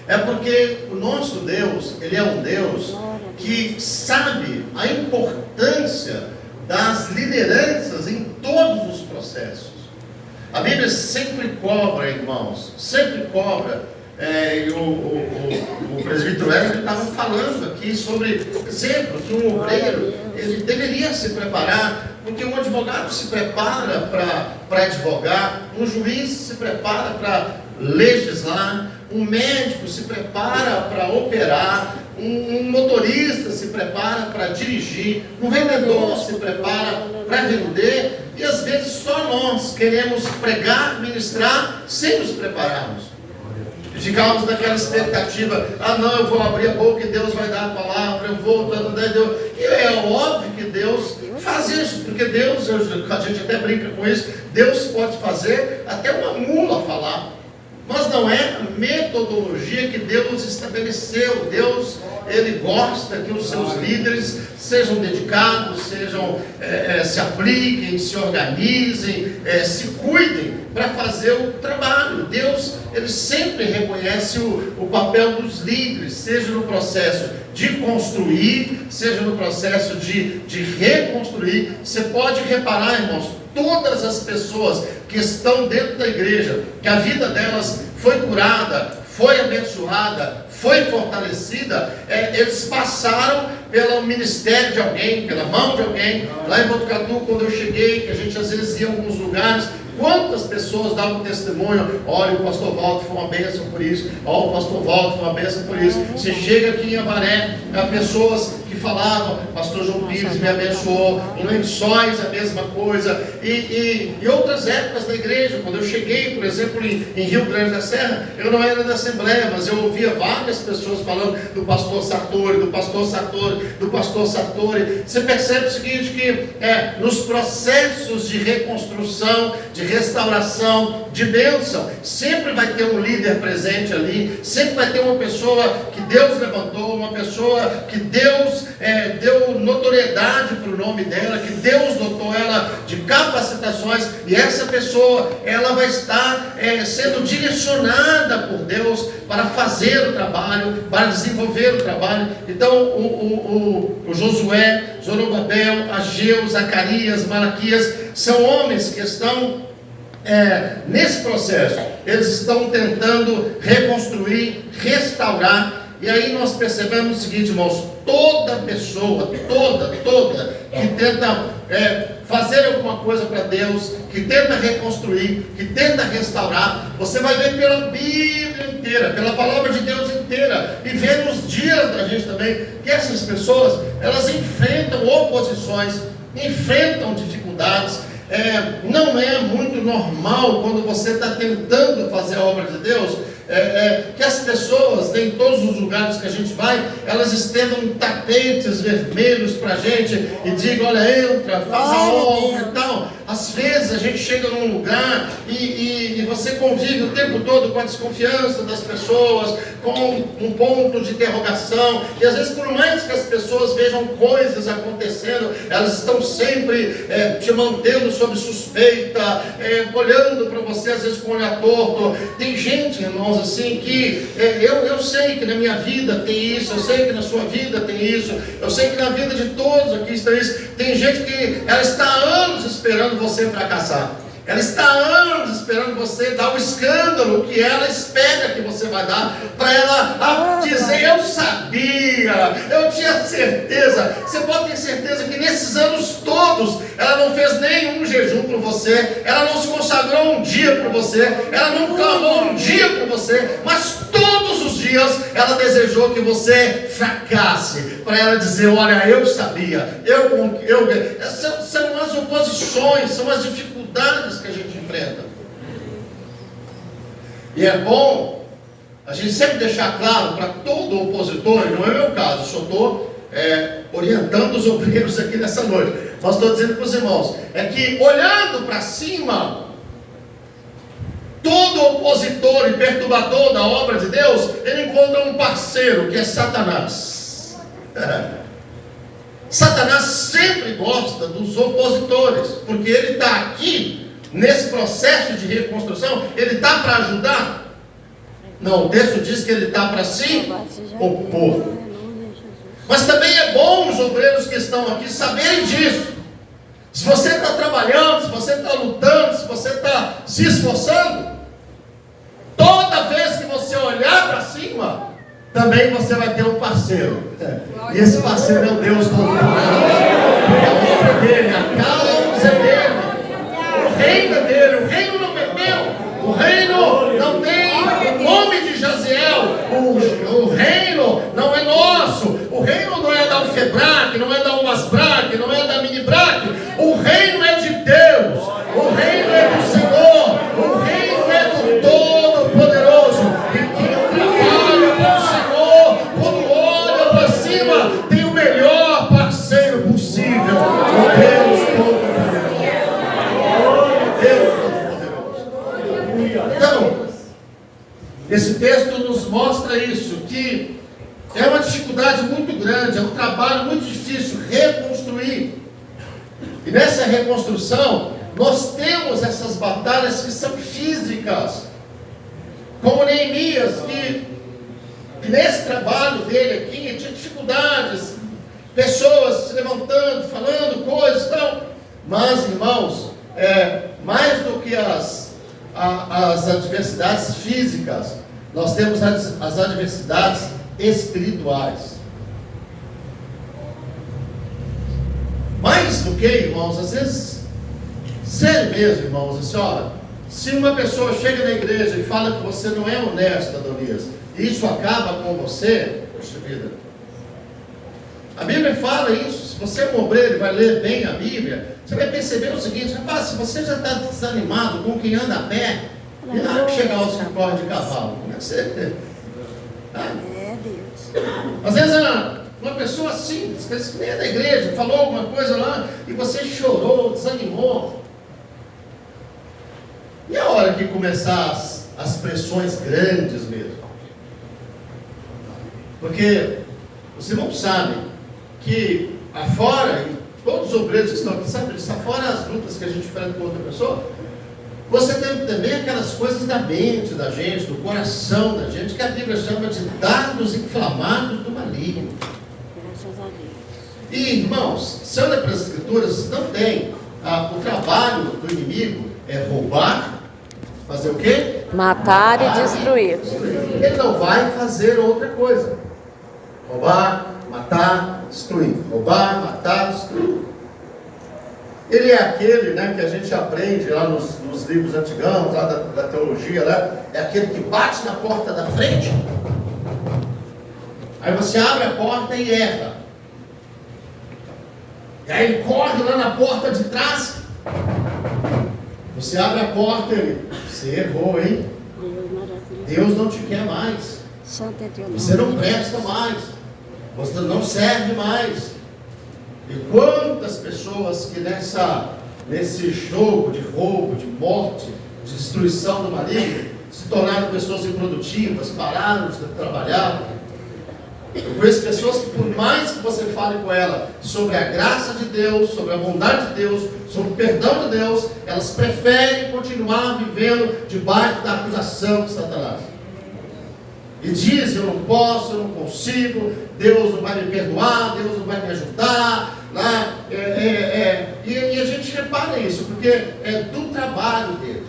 [SPEAKER 2] é porque o nosso Deus, Ele é um Deus que sabe a importância das lideranças em todos os processos. A Bíblia sempre cobra, irmãos, sempre cobra. E o presbítero Hélio estava falando aqui sobre, por exemplo, que um obreiro, ele deveria se preparar, porque um advogado se prepara para advogar, um juiz se prepara para legislar, um médico se prepara para operar, um motorista se prepara para dirigir, um vendedor se prepara para vender, e às vezes só nós queremos pregar, ministrar, sem nos prepararmos. E ficamos naquela expectativa: não, eu vou abrir a boca e Deus vai dar a palavra, eu vou, e é óbvio que Deus faz isso, porque Deus, a gente até brinca com isso, Deus pode fazer até uma mula falar. Mas não é a metodologia que Deus estabeleceu. Deus, Ele gosta que os seus líderes sejam dedicados, se apliquem, se organizem, se cuidem para fazer o trabalho. Deus, Ele sempre reconhece o papel dos líderes, seja no processo de construir, seja no processo de reconstruir. Você pode reparar, irmãos, todas as pessoas que estão dentro da igreja, que a vida delas foi curada, foi abençoada, foi fortalecida, eles passaram pelo ministério de alguém, pela mão de alguém. Lá em Botucatu, quando eu cheguei, que a gente às vezes ia em alguns lugares, quantas pessoas davam testemunho? Olha, o pastor Walter foi uma bênção por isso. Olha, o pastor Walter foi uma bênção por isso. Você chega aqui em Avaré, há pessoas que falavam, pastor João Pires me abençoou. Em Lençóis a mesma coisa. E outras épocas da igreja, quando eu cheguei, por exemplo, em Rio Grande da Serra, eu não era da Assembleia, mas eu ouvia várias pessoas falando do pastor Sartori, do pastor Sartori, do pastor Sartori. Você percebe o seguinte, que nos processos de reconstrução, de restauração, de bênção, sempre vai ter um líder presente ali, sempre vai ter uma pessoa que Deus levantou, uma pessoa que Deus deu notoriedade para o nome dela, que Deus dotou ela de capacitações, e essa pessoa, ela vai estar sendo direcionada por Deus para fazer o trabalho, para desenvolver o trabalho. Então o Josué, Zorobabel, Ageu, Zacarias, Malaquias, são homens que estão nesse processo. Eles estão tentando reconstruir, restaurar. E aí nós percebemos o seguinte, irmãos, toda pessoa, toda que tenta fazer alguma coisa para Deus, que tenta reconstruir, que tenta restaurar, você vai ver pela Bíblia inteira, pela palavra de Deus inteira, e ver nos dias da gente também, que essas pessoas, elas enfrentam oposições, enfrentam dificuldades. Não é muito normal quando você está tentando fazer a obra de Deus, que as pessoas, em todos os lugares que a gente vai, elas estendam tapetes vermelhos para a gente e digam, olha, entra, faz a obra e tal. Às vezes a gente chega num lugar e você convive o tempo todo com a desconfiança das pessoas, com um ponto de interrogação, e às vezes, por mais que as pessoas vejam coisas acontecendo, elas estão sempre te mantendo sob suspeita, olhando para você às vezes com o olhar torto. Tem gente, irmãos, assim, que eu sei que na minha vida tem isso, eu sei que na sua vida tem isso, eu sei que na vida de todos aqui está isso. Tem gente que ela está há anos esperando você fracassar, ela está há anos esperando você dar o escândalo que ela espera que você vai dar, para ela dizer, eu sabia, eu tinha certeza. Você pode ter certeza que nesses anos todos, ela não fez nenhum jejum por você, ela não se consagrou um dia por você, ela não clamou um dia por você, mas todos os dias ela desejou que você fracasse, para ela dizer, olha, eu sabia, são as oposições, são as dificuldades que a gente enfrenta. E é bom a gente sempre deixar claro para todo opositor, e não é o meu caso, só estou orientando os obreiros aqui nessa noite, mas estou dizendo para os irmãos, que olhando para cima, todo opositor e perturbador da obra de Deus, ele encontra um parceiro, que é Satanás. Satanás sempre gosta dos opositores, porque ele está aqui, nesse processo de reconstrução, ele está para ajudar? Não, o texto diz que ele está para se opor. Mas também é bom os obreiros que estão aqui saberem disso. Se você está trabalhando, se você está lutando, se você está se esforçando, toda vez que você olhar para cima, também você vai ter um parceiro. E esse parceiro é o Deus Todo-Poderoso. É a obra dele, a causa é dele, o reino é dele. O reino não é meu, o reino não tem o nome de Jaziel, o reino não é nosso, o reino não é da Ufebrac, não é da Umasbrac, não é da Minibrac, o reino é de Deus, o reino é do Senhor, o reino é do Todo-Poderoso. E quem trabalha com o Senhor, quando olha para cima, tem o melhor parceiro possível, o Deus Esse texto nos mostra isso, que é uma dificuldade muito grande, é um trabalho muito difícil reconstruir. E nessa reconstrução, nós temos essas batalhas que são físicas, como Neemias, que nesse trabalho dele aqui tinha dificuldades, pessoas se levantando, falando coisas e tal. Mas, irmãos, mais do que as adversidades físicas, nós temos as adversidades espirituais. Mais do que, irmãos, às vezes, sério mesmo, irmãos, assim, olha, se uma pessoa chega na igreja e fala que você não é honesto, Adonias, e isso acaba com você, poxa vida. A Bíblia fala isso. Se você é um obreiro e vai ler bem a Bíblia, você vai perceber o seguinte: rapaz, se você já está desanimado com quem anda a pé, e na hora que chegar aos que correm de cavalo, como é que você...
[SPEAKER 3] Deus.
[SPEAKER 2] Às vezes uma pessoa simples, que nem é da igreja, falou alguma coisa lá, e você chorou, desanimou. E a hora que começar as pressões grandes mesmo? Porque os irmãos sabem que afora, e todos os obreiros que estão aqui sabem disso, afora as lutas que a gente enfrenta com outra pessoa, você tem também aquelas coisas da mente da gente, do coração da gente, que a Bíblia chama de dardos inflamados do maligno.
[SPEAKER 3] Graças a Deus.
[SPEAKER 2] E, irmãos, se olha para as Escrituras, não tem. O trabalho do inimigo é roubar, fazer o quê?
[SPEAKER 4] Matar e destruir.
[SPEAKER 2] Ele não vai fazer outra coisa. Roubar, matar, destruir. Roubar, matar, destruir. Ele é aquele, né, que a gente aprende lá nos livros antigos, lá da teologia, né? É aquele que bate na porta da frente. Aí você abre a porta e erra. E aí ele corre lá na porta de trás. Você abre a porta e ele: você errou, hein?
[SPEAKER 3] Deus maravilhoso.
[SPEAKER 2] Deus não te quer mais.
[SPEAKER 3] Santo é teu nome.
[SPEAKER 2] Você não presta mais. Você não serve mais. E quantas pessoas que nesse jogo de roubo, de morte, de destruição do maligno, se tornaram pessoas improdutivas, pararam de trabalhar. Eu conheço pessoas que, por mais que você fale com ela sobre a graça de Deus, sobre a bondade de Deus, sobre o perdão de Deus, elas preferem continuar vivendo debaixo da acusação de Satanás. E dizem: eu não posso, eu não consigo, Deus não vai me perdoar, Deus não vai me ajudar. Né? E a gente repara isso, porque é do trabalho dele.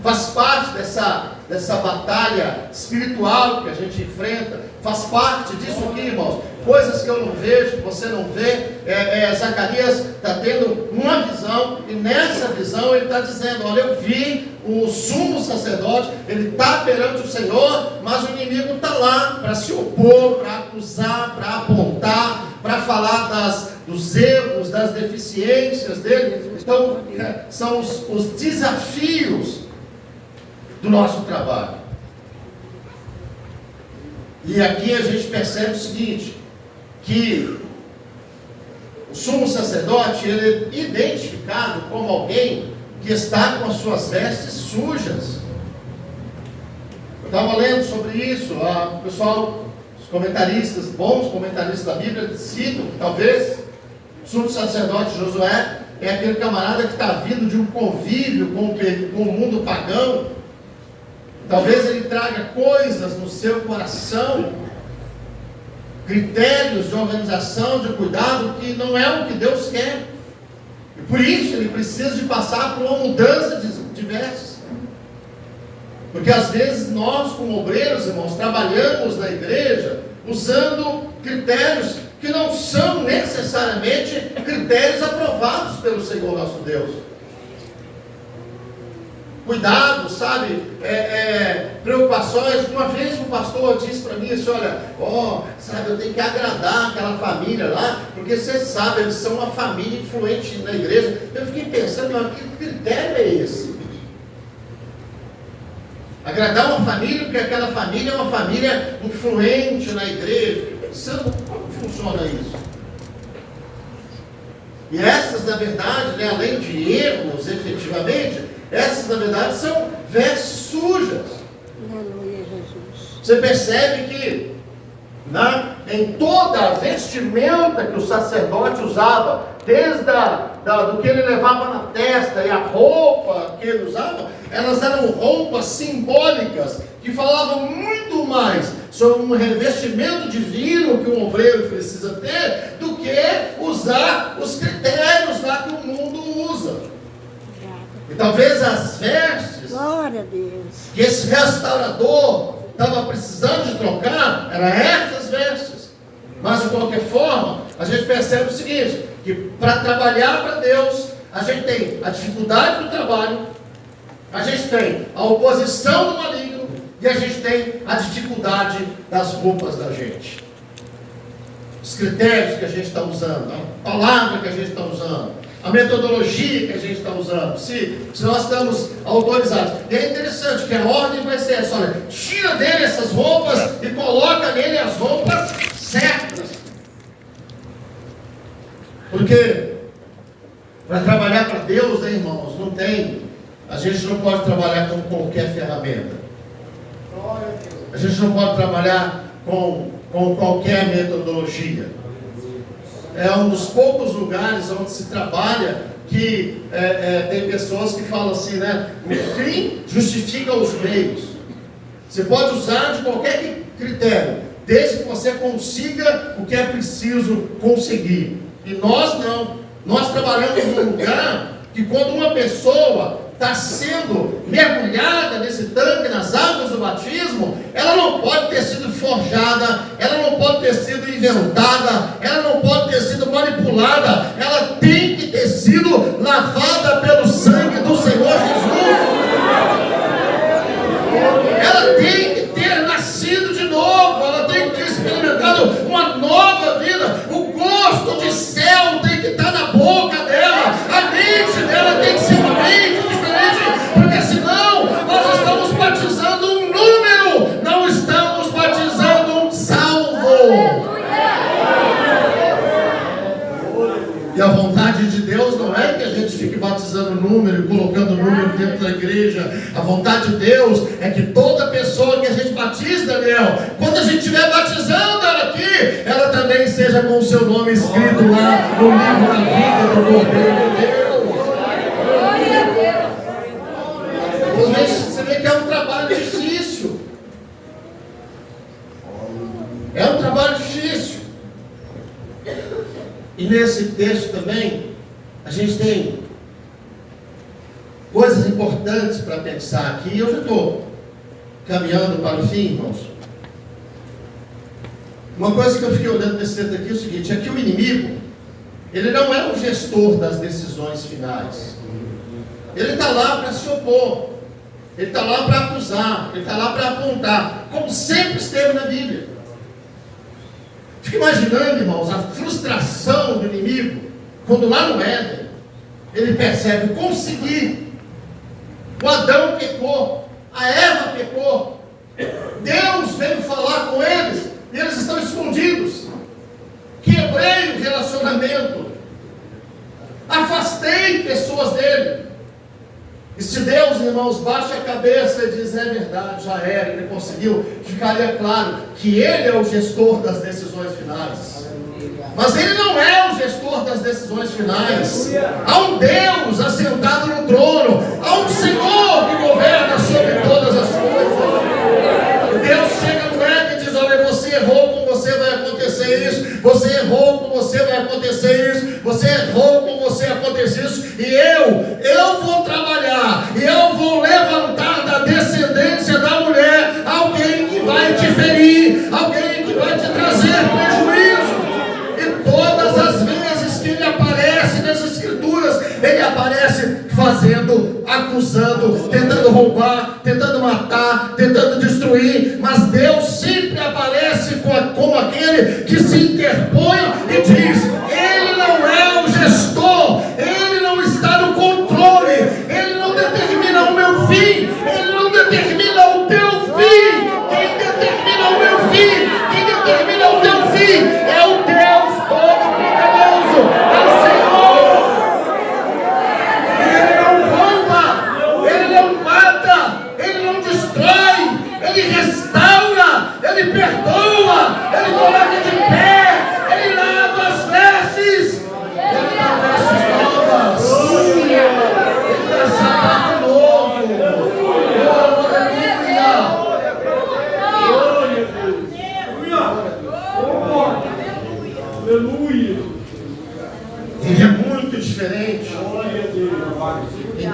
[SPEAKER 2] Faz parte dessa batalha espiritual que a gente enfrenta. Faz parte disso aqui, irmãos. Coisas que eu não vejo, que você não vê. Zacarias está tendo uma visão, e nessa visão ele está dizendo: olha, eu vi o sumo sacerdote, ele está perante o Senhor, mas o inimigo está lá para se opor, para acusar, para apontar, para falar dos erros, das deficiências dele. Então, são os desafios do nosso trabalho. E aqui a gente percebe o seguinte, que o sumo sacerdote, ele é identificado como alguém que está com as suas vestes sujas. Eu estava lendo sobre isso, o pessoal, os comentaristas, bons comentaristas da Bíblia, citam que talvez o sumo sacerdote Josué é aquele camarada que está vindo de um convívio com o mundo pagão. Talvez ele traga coisas no seu coração, critérios de organização, de cuidado, que não é o que Deus quer. E por isso ele precisa de passar por uma mudança de vestes. Porque às vezes nós, como obreiros, irmãos, trabalhamos na igreja usando critérios que não são necessariamente critérios aprovados pelo Senhor nosso Deus. Cuidado, sabe, preocupações. Uma vez um pastor disse para mim assim: olha, sabe, eu tenho que agradar aquela família lá, porque você sabe, eles são uma família influente na igreja. Eu fiquei pensando: mas que critério é esse? Agradar uma família porque aquela família é uma família influente na igreja. Fiquei pensando, como funciona isso? E essas, na verdade, né, além de erros, efetivamente, essas, na verdade, são vestes sujas.
[SPEAKER 3] Aleluia, Jesus.
[SPEAKER 2] Você percebe que em toda a vestimenta que o sacerdote usava, desde do que ele levava na testa e a roupa que ele usava, elas eram roupas simbólicas que falavam muito mais sobre um revestimento divino que um obreiro precisa ter do que usar os critérios lá que o mundo usa. E talvez as vestes
[SPEAKER 3] Glória a Deus.
[SPEAKER 2] que esse restaurador estava precisando de trocar eram essas vestes. Mas de qualquer forma, a gente percebe o seguinte, que para trabalhar para Deus, a gente tem a dificuldade do trabalho, a gente tem a oposição do maligno e a gente tem a dificuldade das roupas da gente. Os critérios que a gente está usando, a palavra que a gente está usando, a metodologia que a gente está usando, se nós estamos autorizados. E é interessante que a ordem vai ser essa, olha, tira dele essas roupas e coloca nele as roupas certas. Porque para trabalhar para Deus, né, irmãos, a gente não pode trabalhar com qualquer ferramenta. A gente não pode trabalhar com qualquer metodologia. É um dos poucos lugares onde se trabalha que tem pessoas que falam assim, né? O fim justifica os meios. Você pode usar de qualquer critério, desde que você consiga o que é preciso conseguir. E nós não. Nós trabalhamos num lugar que quando uma pessoa está sendo mergulhada nesse tanque, nas águas do batismo, ela não pode ter sido forjada, ela não pode ter sido inventada, ela não pode ter sido manipulada, ela tem que ter sido lavada pelo sangue do Senhor Jesus. Ela tem que ter nascido de novo, ela tem que ter experimentado uma nova vida, o gosto de céu tem que estar na boca dela, a mente dela tem que ser uma mente diferente, porque senão nós estamos batizando um número, não estamos batizando um salvo. E a vontade de Deus não é que a gente fique batizando número e colocando número dentro da igreja. A vontade de Deus é que toda pessoa que a gente batiza, Daniel, quando a gente estiver batizando ela aqui, ela também seja com o seu nome escrito lá no livro da vida do Cordeiro de Deus. Você vê que é um trabalho difícil. É um trabalho difícil. E nesse texto também, a gente tem coisas importantes para pensar aqui. Eu já estou caminhando para o fim, irmãos. Uma coisa que eu fiquei olhando nesse texto aqui é o seguinte, é que o inimigo, ele não é o gestor das decisões finais. Ele está lá para se opor. Ele está lá para acusar. Ele está lá para apontar, como sempre esteve na Bíblia. Fica imaginando, irmãos, a frustração do inimigo, quando lá no Éden, ele percebe, consegui. O Adão pecou, a Eva pecou, Deus veio falar com eles, e eles estão escondidos. Quebrei o relacionamento, afastei pessoas dele. E se Deus, irmãos, baixa a cabeça e diz, é verdade, já era, ele conseguiu, ficaria claro que ele é o gestor das decisões finais. Mas ele não é o gestor das decisões finais. Há um Deus assentado no trono, há um Senhor que governa sobre todas as coisas. Deus chega no Éden e diz, olha, você errou, com você vai acontecer isso, você errou, com você vai acontecer isso, você errou, com você acontecer isso, e eu vou trabalhar, e eu vou levantar da descendência da mulher alguém que vai te ferir, alguém que vai te trazer prejuízo. E todas as vezes que ele aparece nas escrituras, ele aparece fazendo, acusando, tentando roubar, tentando matar, tentando destruir, mas Deus sempre aparece como aquele que se interpõe e diz, ele não é o gestor, ele não está no controle, ele não determina o meu fim, ele não determina o teu fim. Quem determina o meu fim, quem determina o teu fim é o Deus Todo-Poderoso, é o Senhor. Ele não rouba, ele não mata, ele não destrói,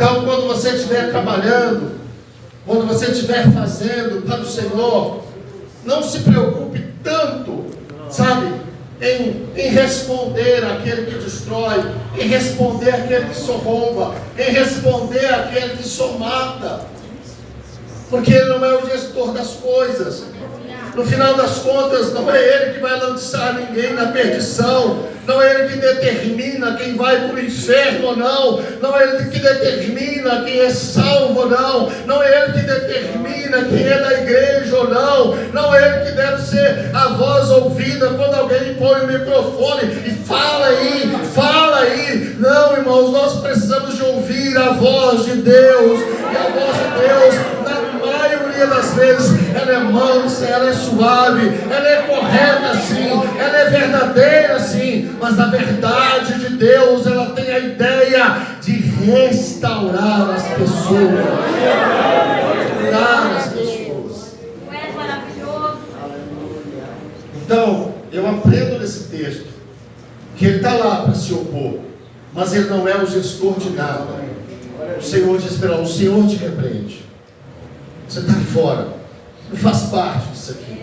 [SPEAKER 2] Então, quando você estiver trabalhando, quando você estiver fazendo para o Senhor, não se preocupe tanto, sabe, em responder àquele que destrói, em responder àquele que só rouba, em responder àquele que só mata, porque Ele não é o gestor das coisas. No final das contas, não é Ele que vai lançar ninguém na perdição, não é Ele que determina quem vai para o inferno ou não, não é Ele que determina quem é salvo ou não, não é Ele que determina quem é da igreja ou não, não é Ele que deve ser a voz ouvida quando alguém põe o microfone e fala aí, não, irmãos, nós precisamos de ouvir a voz de Deus, e a voz de Deus, na maioria das vezes, ela é mansa, ela é suave, ela é correta sim, ela é verdadeira sim, mas a verdade de Deus, ela tem a ideia de restaurar as pessoas. Restaurar as pessoas. Então, eu aprendo nesse texto que ele está lá para se opor, mas ele não é o gestor de nada. O Senhor diz para ele: o Senhor te repreende. Você está fora, não faz parte disso aqui.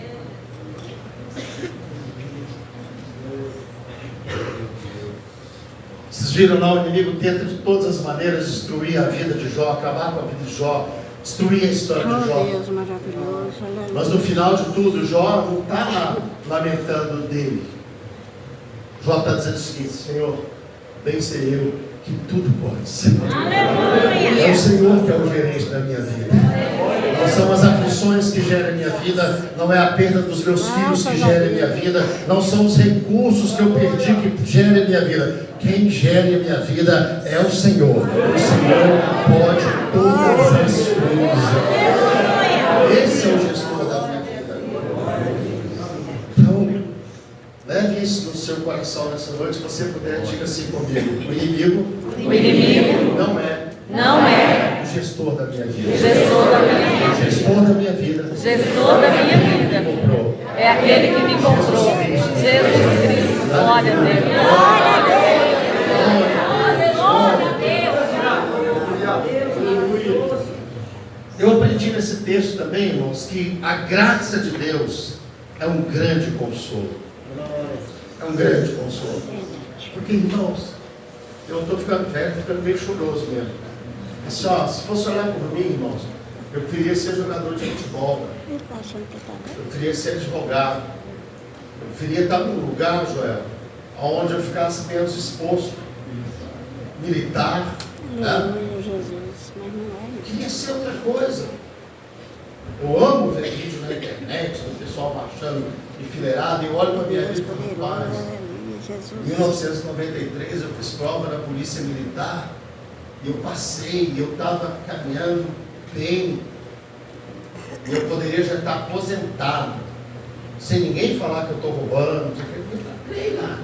[SPEAKER 2] Vocês viram lá, o inimigo tenta de todas as maneiras destruir a vida de Jó, acabar com a vida de Jó, destruir a história de Jó.
[SPEAKER 3] Deus maravilhoso, aleluia.
[SPEAKER 2] Mas no final de tudo, Jó não está lá lamentando dele. Jó está dizendo o seguinte: Senhor, bem sei eu que tudo pode ser. É o Senhor que é o gerente da minha vida. Não são as aflições que gerem a minha vida, não é a perda dos meus filhos que gerem a minha vida, não são os recursos que eu perdi que gerem a minha vida. Quem gere a minha vida é o Senhor. O Senhor pode todas as coisas. Esse é o gestor da minha vida. Então, leve isso no seu coração nessa noite. Se você puder, diga assim comigo: o inimigo não é o gestor da minha vida. O gestor da minha vida
[SPEAKER 4] é aquele que me comprou. Jesus Cristo. Glória a Deus.
[SPEAKER 2] Eu aprendi nesse texto também, irmãos, que a graça de Deus é um grande consolo. É um grande consolo. Porque, irmãos, eu estou ficando velho, estou ficando meio choroso mesmo. Assim, ó, se fosse olhar por mim, irmãos, eu queria ser jogador de futebol. Eu queria ser advogado. Eu queria estar num lugar, Joel, onde eu ficasse menos exposto. Militar. Né? Eu queria ser outra coisa. Eu amo ver vídeo na internet, do pessoal marchando enfileirado, e eu olho para a minha vida e falo: rapaz, em 1993 eu fiz prova na Polícia Militar, e eu passei, eu estava caminhando bem, e eu poderia já estar aposentado, sem ninguém falar que eu estou roubando, eu entrei lá.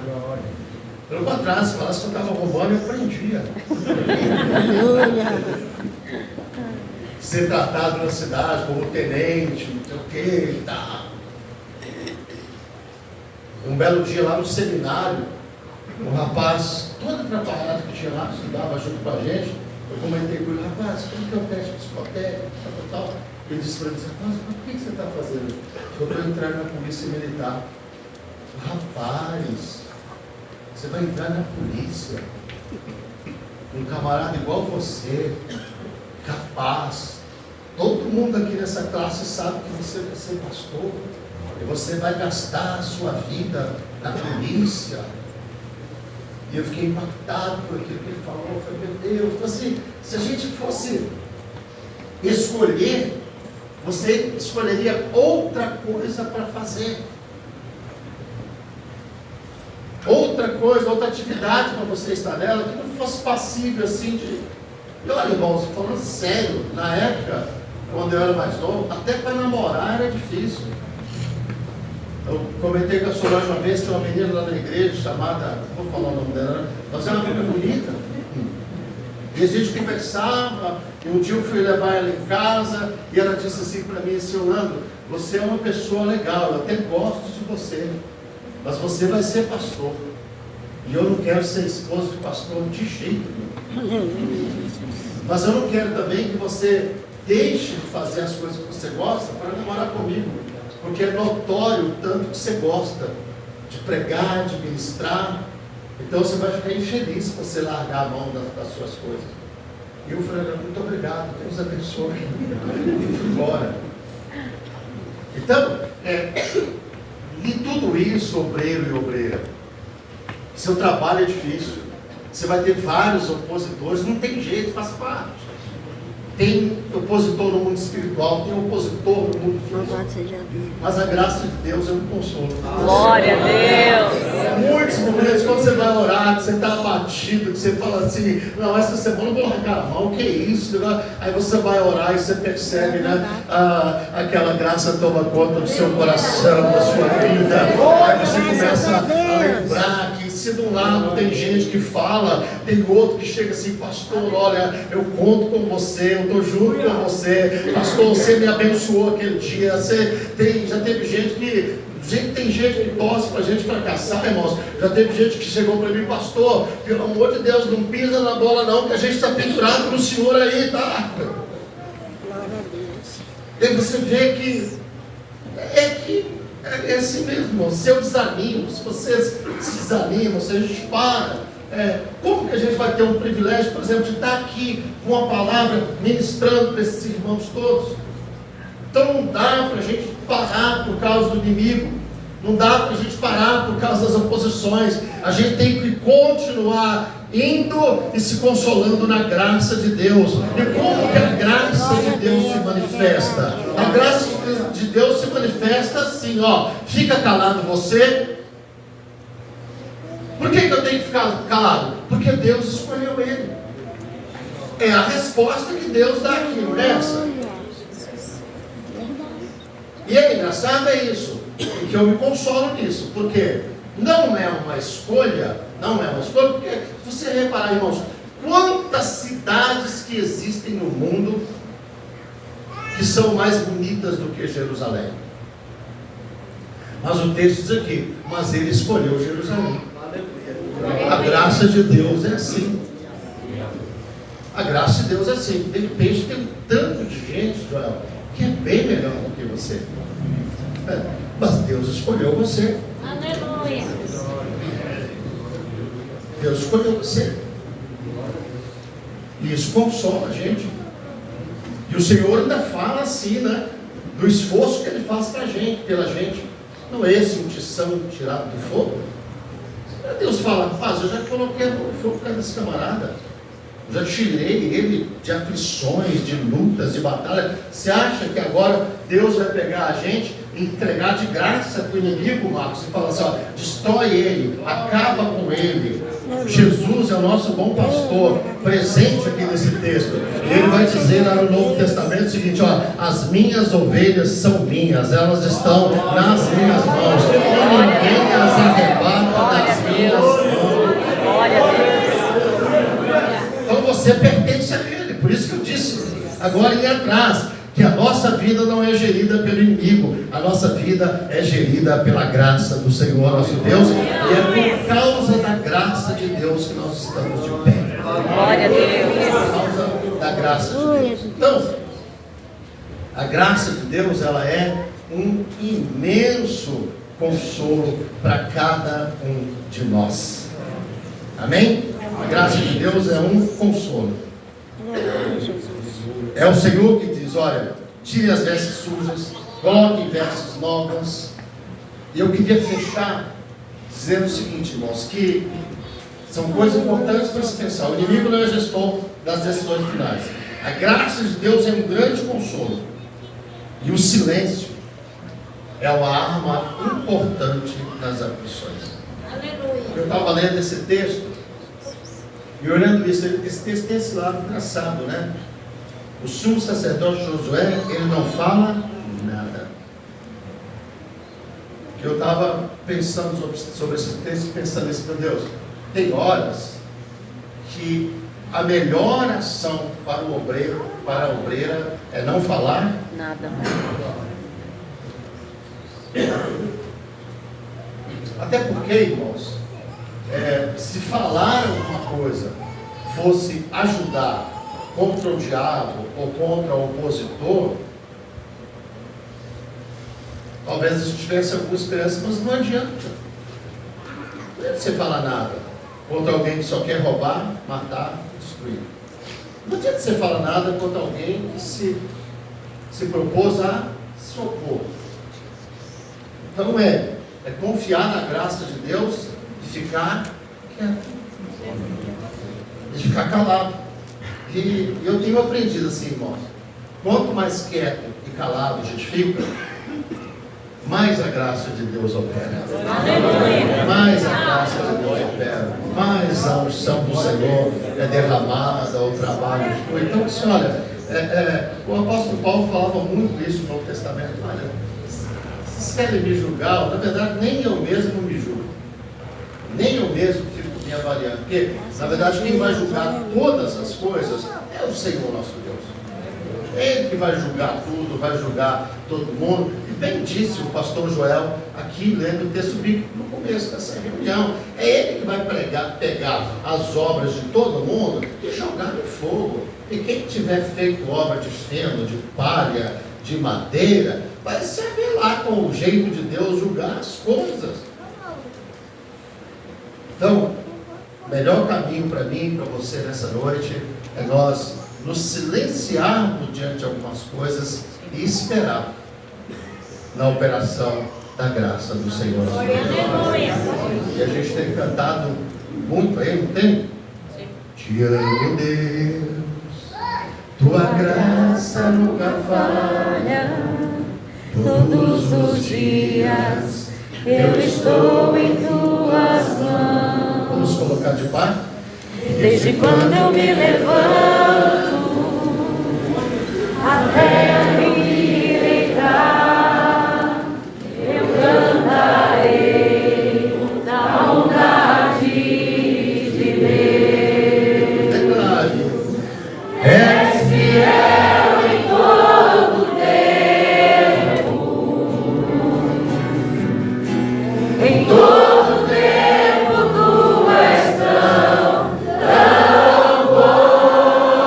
[SPEAKER 2] Pelo contrário, se falasse que eu estava roubando, eu prendia. Ser tratado na cidade como tenente, não sei o que e tal. Um belo dia lá no seminário, um rapaz todo atrapalhado que tinha lá, que estudava junto com a gente, eu comentei com ele: rapaz, como que é o teste psicotécnico, tal. Ele disse para mim: rapaz, por que você está fazendo? Eu estou entrando na polícia militar. Rapaz, você vai entrar na polícia, um camarada igual você, capaz. Todo mundo aqui nessa classe sabe que você vai ser pastor, e você vai gastar a sua vida na polícia. E eu fiquei impactado por aquilo que ele falou. Eu falei: meu Deus, assim, se a gente fosse escolher, você escolheria outra coisa para fazer. Outra coisa, outra atividade para você estar nela, que não fosse passível assim de... E olha, irmãos, falando sério, na época, quando eu era mais novo, até para namorar era difícil. Eu comentei com a Solange uma vez, tinha uma menina lá na igreja chamada, não vou falar o nome dela, mas era uma menina bonita. E a gente conversava, e um dia eu fui levar ela em casa, e ela disse assim para mim: assim, Orlando, você é uma pessoa legal, eu até gosto de você, mas você vai ser pastor. E eu não quero ser esposa de pastor de jeito nenhum. Mas eu não quero também que você deixe de fazer as coisas que você gosta para namorar comigo. Porque é notório o tanto que você gosta de pregar, de ministrar. Então você vai ficar infeliz se você largar a mão das suas coisas. E eu falei, muito obrigado, Deus abençoe. E fui embora. Então, e tudo isso, obreiro e obreira, seu trabalho é difícil. Você vai ter vários opositores, não tem jeito, faz parte. Tem opositor no mundo espiritual, tem opositor no mundo físico. Mas a graça de Deus é um consolo.
[SPEAKER 4] Glória a Deus.
[SPEAKER 2] Muitos momentos, quando você vai orar, que você está abatido, que você fala assim, não, essa semana eu vou largar a mão, que é isso? Aí você vai orar e você percebe, né? Aquela graça toma conta do seu coração, da sua vida. Aí você começa a lembrar que se de um lado tem gente que fala, tem outro que chega assim, pastor, olha, eu conto com você, eu estou junto com você, pastor, você me abençoou aquele dia. Já teve gente que tem gente que torce para a gente fracassar, irmãos. Já teve gente que chegou para mim, pastor, pelo amor de Deus, não pisa na bola não, que a gente está pendurado no Senhor aí, tá?
[SPEAKER 3] Glória a Deus.
[SPEAKER 2] E você vê que é assim mesmo, irmão. Se eu desanimo, se vocês se desanimam, se a gente para, como que a gente vai ter um privilégio, por exemplo, de estar aqui com a palavra ministrando para esses irmãos todos? Então não dá para a gente parar por causa do inimigo, não dá para a gente parar por causa das oposições. A gente tem que continuar indo e se consolando na graça de Deus. E como que a graça de Deus se manifesta? A graça de Deus se manifesta assim, ó. Fica calado você. Por que eu tenho que ficar calado? Porque Deus escolheu ele. É a resposta que Deus dá aqui, não é essa? E é engraçado isso, que eu me consolo nisso, porque não é uma escolha, porque se você reparar, irmãos, quantas cidades que existem no mundo que são mais bonitas do que Jerusalém? Mas o texto diz aqui, mas ele escolheu Jerusalém. A graça de Deus é assim. A graça de Deus é assim. De repente tem um tanto de gente, Joel, que é bem melhor do que você. Mas Deus escolheu você.
[SPEAKER 3] Aleluia.
[SPEAKER 2] Deus escolheu você. E isso consola a gente. E o Senhor ainda fala assim, né? Do esforço que Ele faz pra gente, pela gente. Não é esse um tição tirado do fogo? Deus fala, rapaz, eu já coloquei no fogo para esse camarada. Já tirei ele de aflições, de lutas, de batalha. Você acha que agora Deus vai pegar a gente e entregar de graça para o inimigo, Marcos? E falar assim, ó, destrói ele, acaba com ele. Jesus é o nosso bom pastor, presente aqui nesse texto. Ele vai dizer lá no Novo Testamento o seguinte, ó, as minhas ovelhas são minhas, elas estão nas minhas mãos. E ninguém as arrebata das minhas mãos.
[SPEAKER 4] Glória a Deus.
[SPEAKER 2] Então você pertence a Ele. Por isso que eu disse agora em atrás que a nossa vida não é gerida pelo inimigo, a nossa vida é gerida pela graça do Senhor nosso Deus, e é por causa da graça de Deus que nós estamos de pé.
[SPEAKER 4] Glória a Deus.
[SPEAKER 2] Por causa da graça de Deus. Então, a graça de Deus, ela é um imenso consolo para cada um de nós. Amém? A graça de Deus é um consolo. É o Senhor que diz, olha, tire as vestes sujas, coloque vestes novas. E eu queria fechar dizendo o seguinte, irmãos, que são coisas importantes para se pensar. O inimigo não é gestor das decisões finais. A graça de Deus é um grande consolo. E o silêncio é uma arma importante nas aflições. Eu estava lendo esse texto e olhando isso, esse texto tem esse lado engraçado, né? O sumo sacerdote Josué, ele não fala nada. Eu estava pensando sobre esse texto, pensando assim, meu Deus, tem horas que a melhor ação para o obreiro, para a obreira, é não falar
[SPEAKER 4] Nada.
[SPEAKER 2] Até porque, irmãos, Se falar alguma coisa fosse ajudar contra o diabo ou contra o opositor, talvez a gente tivesse alguma esperança, mas não adianta. Não adianta você falar nada contra alguém que só quer roubar, matar, destruir. Não adianta você falar nada contra alguém que se propôs a se opor. Então é confiar na graça de Deus e ficar quieto. E ficar calado. E eu tenho aprendido assim, irmãos. Quanto mais quieto e calado a gente fica, mais a graça de Deus opera. Mais a graça de Deus opera. Mais a unção do Senhor é derramada, o trabalho flui. Então, assim, olha, o apóstolo Paulo falava muito isso no Novo Testamento. Olha, vocês querem me julgar? Na verdade, nem eu mesmo me julgo. Nem eu mesmo fico me avaliando. Porque, na verdade, quem vai julgar todas as coisas é o Senhor nosso Deus. Ele que vai julgar tudo, vai julgar todo mundo. E bem disse o pastor Joel aqui, lendo o texto bíblico no começo dessa reunião. É ele que vai pegar as obras de todo mundo e jogar no fogo. E quem tiver feito obra de feno, de palha, de madeira, vai se revelar com o jeito de Deus julgar as coisas. Então, o melhor caminho para mim e para você nessa noite é nós nos silenciarmos diante de algumas coisas e esperar na operação da graça do Senhor. E a gente tem cantado muito aí, não tem? Te amo, Deus, tua graça nunca falha, todos os dias eu estou em tuas mãos. Vamos colocar de pé?
[SPEAKER 4] Desde quando eu me levanto até me deitar, eu cantarei da bondade de Deus. És fiel em todo tempo, em todo tempo tu és tão bom.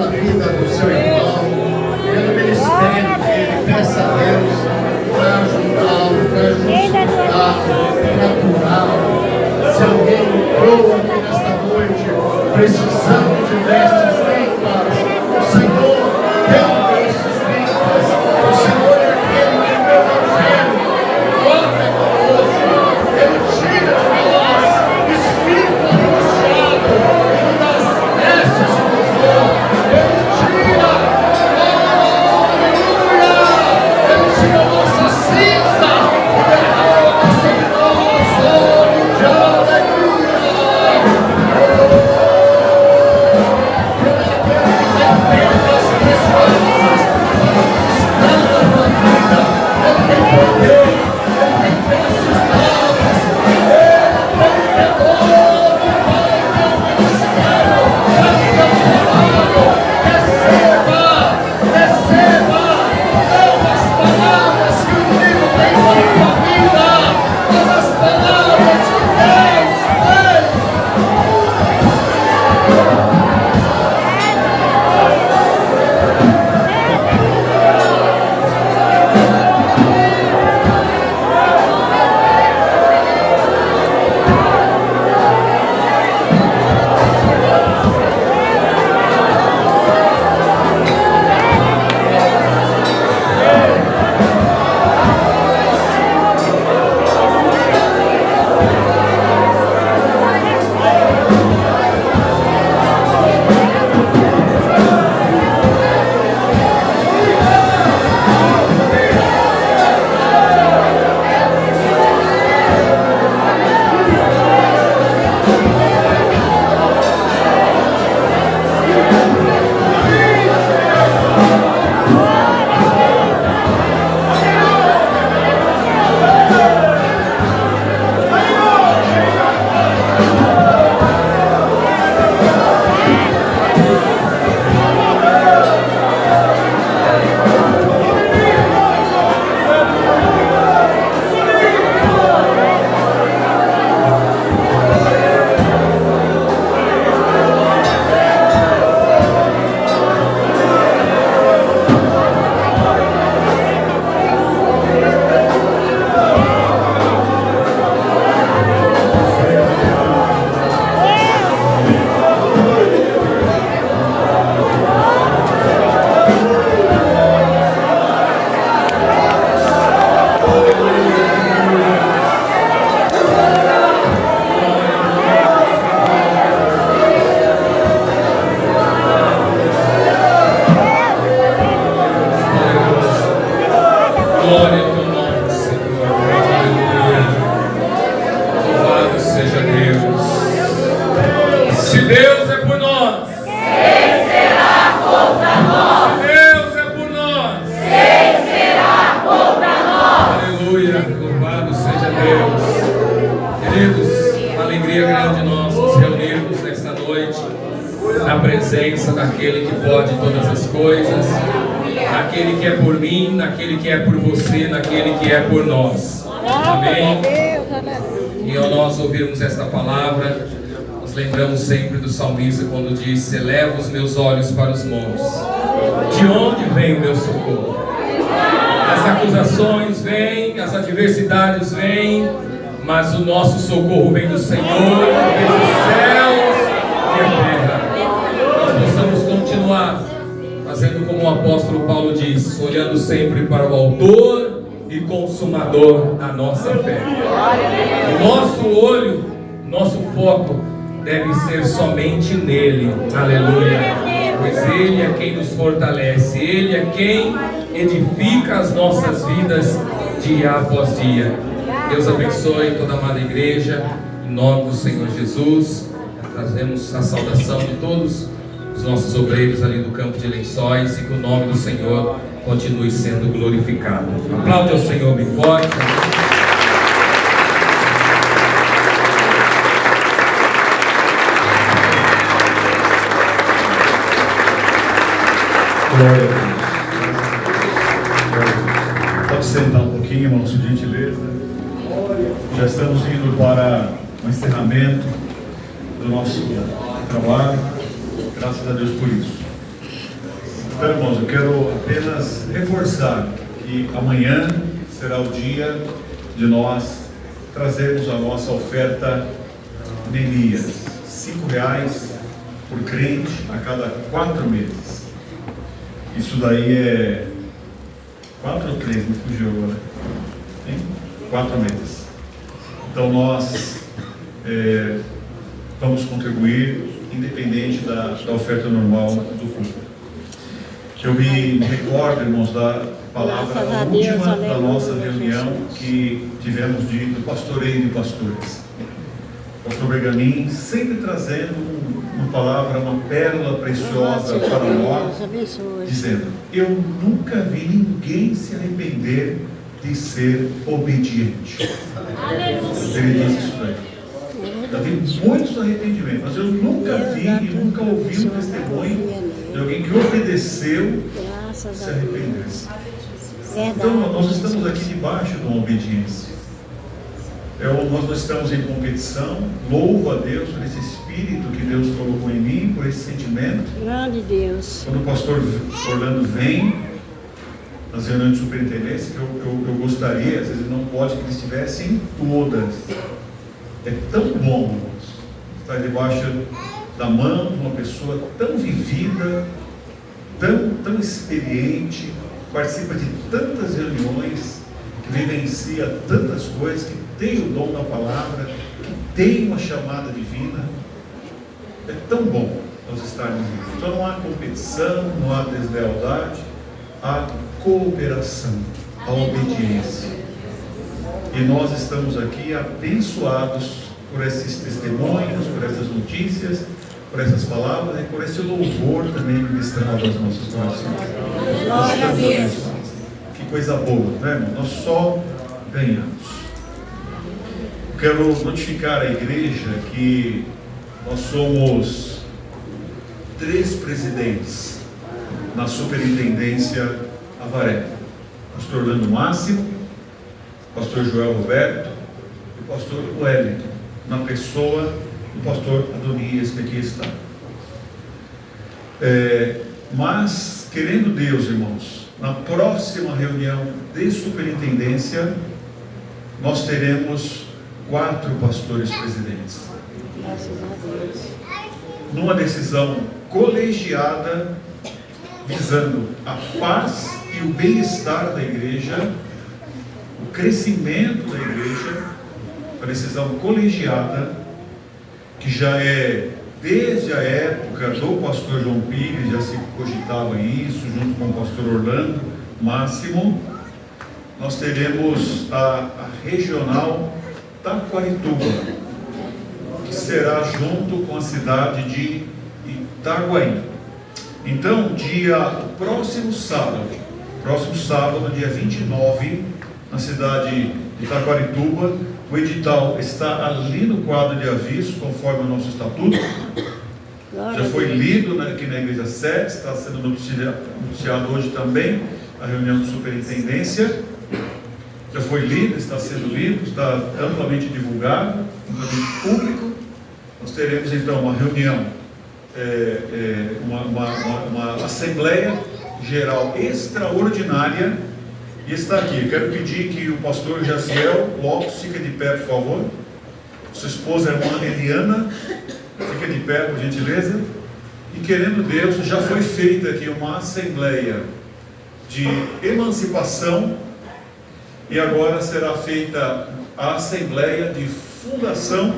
[SPEAKER 2] pela vida do seu irmão, pelo ministério dele. Peça a Deus para ajudá-lo, para ajudá-lo, para curá-lo. Se alguém entrou aqui nesta noite precisando de vestes limpas, o Senhor tem vestes limpas. O Senhor é aquele que no Evangelho coloca conosco. Ele tira de nós espírito angustiado e das vestes de louvor. Ele tira, aleluia, ele tira a nossa cinza e derrama sobre nós óleo de alegria. Pedras preciosas para conquistar a tua vida. Ele tem poder, ele tem vestes novas, ele tem todo para o ministério. Receba, receba novas palavras que o livro tem para a tua vida, mas as palavras de Deus.
[SPEAKER 5] Glória ao teu nome, Senhor. Aleluia. Louvado seja Deus. Se Deus é por nós, quem será contra nós? Se Deus é por nós, quem será contra nós? Aleluia. Louvado seja Deus. Queridos, uma alegria grande nós nos reunirmos nesta noite na presença daquele que pode todas as coisas, naquele que é por mim, naquele que é por você, naquele que é por nós. Amém? E ao nós ouvirmos esta palavra, nós lembramos sempre do salmista quando diz: eleva os meus olhos para os montes. De onde vem o meu socorro? As acusações vêm, as adversidades vêm, mas o nosso socorro vem do Senhor, que fez os céus e a terra. Nós possamos continuar fazendo como o apóstolo Paulo diz, olhando sempre para o autor e consumador da nossa fé. O nosso olho, nosso foco deve ser somente nele. Aleluia. Pois ele é quem nos fortalece, ele é quem edifica as nossas vidas dia após dia. Deus abençoe toda a amada igreja, em nome do Senhor Jesus. Trazemos a saudação de todos os nossos obreiros ali do campo de Lençóis, e que o nome do Senhor continue sendo glorificado. Aplaude ao Senhor bem forte.
[SPEAKER 6] Glória a Deus. Pode sentar um pouquinho, irmãos, por gentileza. Já estamos indo para o encerramento do nosso trabalho. Graças a Deus por isso. Então, irmãos, eu quero apenas reforçar que amanhã será o dia de nós trazermos a nossa oferta Neemias, R$5 por crente a cada 4 meses. Isso daí é 4 ou 3, me fugiu agora. 4 meses. Então nós vamos contribuir independente da oferta normal do culto. Eu me recordo, irmãos, da palavra última da nossa reunião que tivemos do pastoreio de pastores. O pastor Bergamin sempre trazendo uma palavra, uma pérola preciosa para nós, dizendo: eu nunca vi ninguém se arrepender de ser obediente. Ele disse isso aí. Já vi muitos arrependimentos, mas eu nunca vi e nunca ouvi um testemunho de alguém que obedeceu se arrepender. Então nós estamos aqui debaixo de uma obediência. Nós não estamos em competição. Louvo a Deus por esse espírito que Deus colocou em mim, por esse sentimento.
[SPEAKER 3] Grande Deus.
[SPEAKER 6] Quando o pastor Orlando vem nas reuniões de superintendência, que eu gostaria, às vezes não pode, que eles estivessem todas. É tão bom, irmãos, estar debaixo da mão de uma pessoa tão vivida, tão experiente, participa de tantas reuniões, que vivencia tantas coisas, que tem o dom da palavra, que tem uma chamada divina. É tão bom nós estarmos juntos. Então não há competição, não há deslealdade, há cooperação, há obediência. E nós estamos aqui abençoados por esses testemunhos, por essas notícias, por essas palavras e por esse louvor também ministrado aos nossos corações. Nós estamos abençoados. Que coisa boa, né, irmão? Nós só ganhamos. Quero notificar a igreja que nós somos 3 presidentes na superintendência Avaré: pastor Orlando Máximo, pastor Joel Roberto e o pastor Wellington, na pessoa do pastor Adonias, que aqui está. Mas, querendo Deus, irmãos, na próxima reunião de superintendência, nós teremos 4 pastores presidentes.
[SPEAKER 3] Graças a Deus.
[SPEAKER 6] Numa decisão colegiada, visando a paz e o bem-estar da igreja, o crescimento da igreja, a decisão colegiada, que já é desde a época do pastor João Pires, já se cogitava isso, junto com o pastor Orlando Máximo. Nós teremos a regional Taquarituba, que será junto com a cidade de Itaguaí. Então, próximo sábado, dia 29, na cidade de Itaquarituba, o edital está ali no quadro de aviso, conforme o nosso estatuto. Já foi lido aqui na igreja 7, está sendo noticiado hoje também, a reunião de superintendência. Já foi lido, está sendo lido, está amplamente divulgado, amplamente público. Nós teremos então uma reunião, uma Assembleia Geral extraordinária, e está aqui. Eu quero pedir que o pastor Jaciel Lopes fique de pé, por favor. Sua esposa, a irmã Eliana, fica de pé, por gentileza. E querendo Deus, já foi feita aqui uma Assembleia de emancipação, e agora será feita a Assembleia de fundação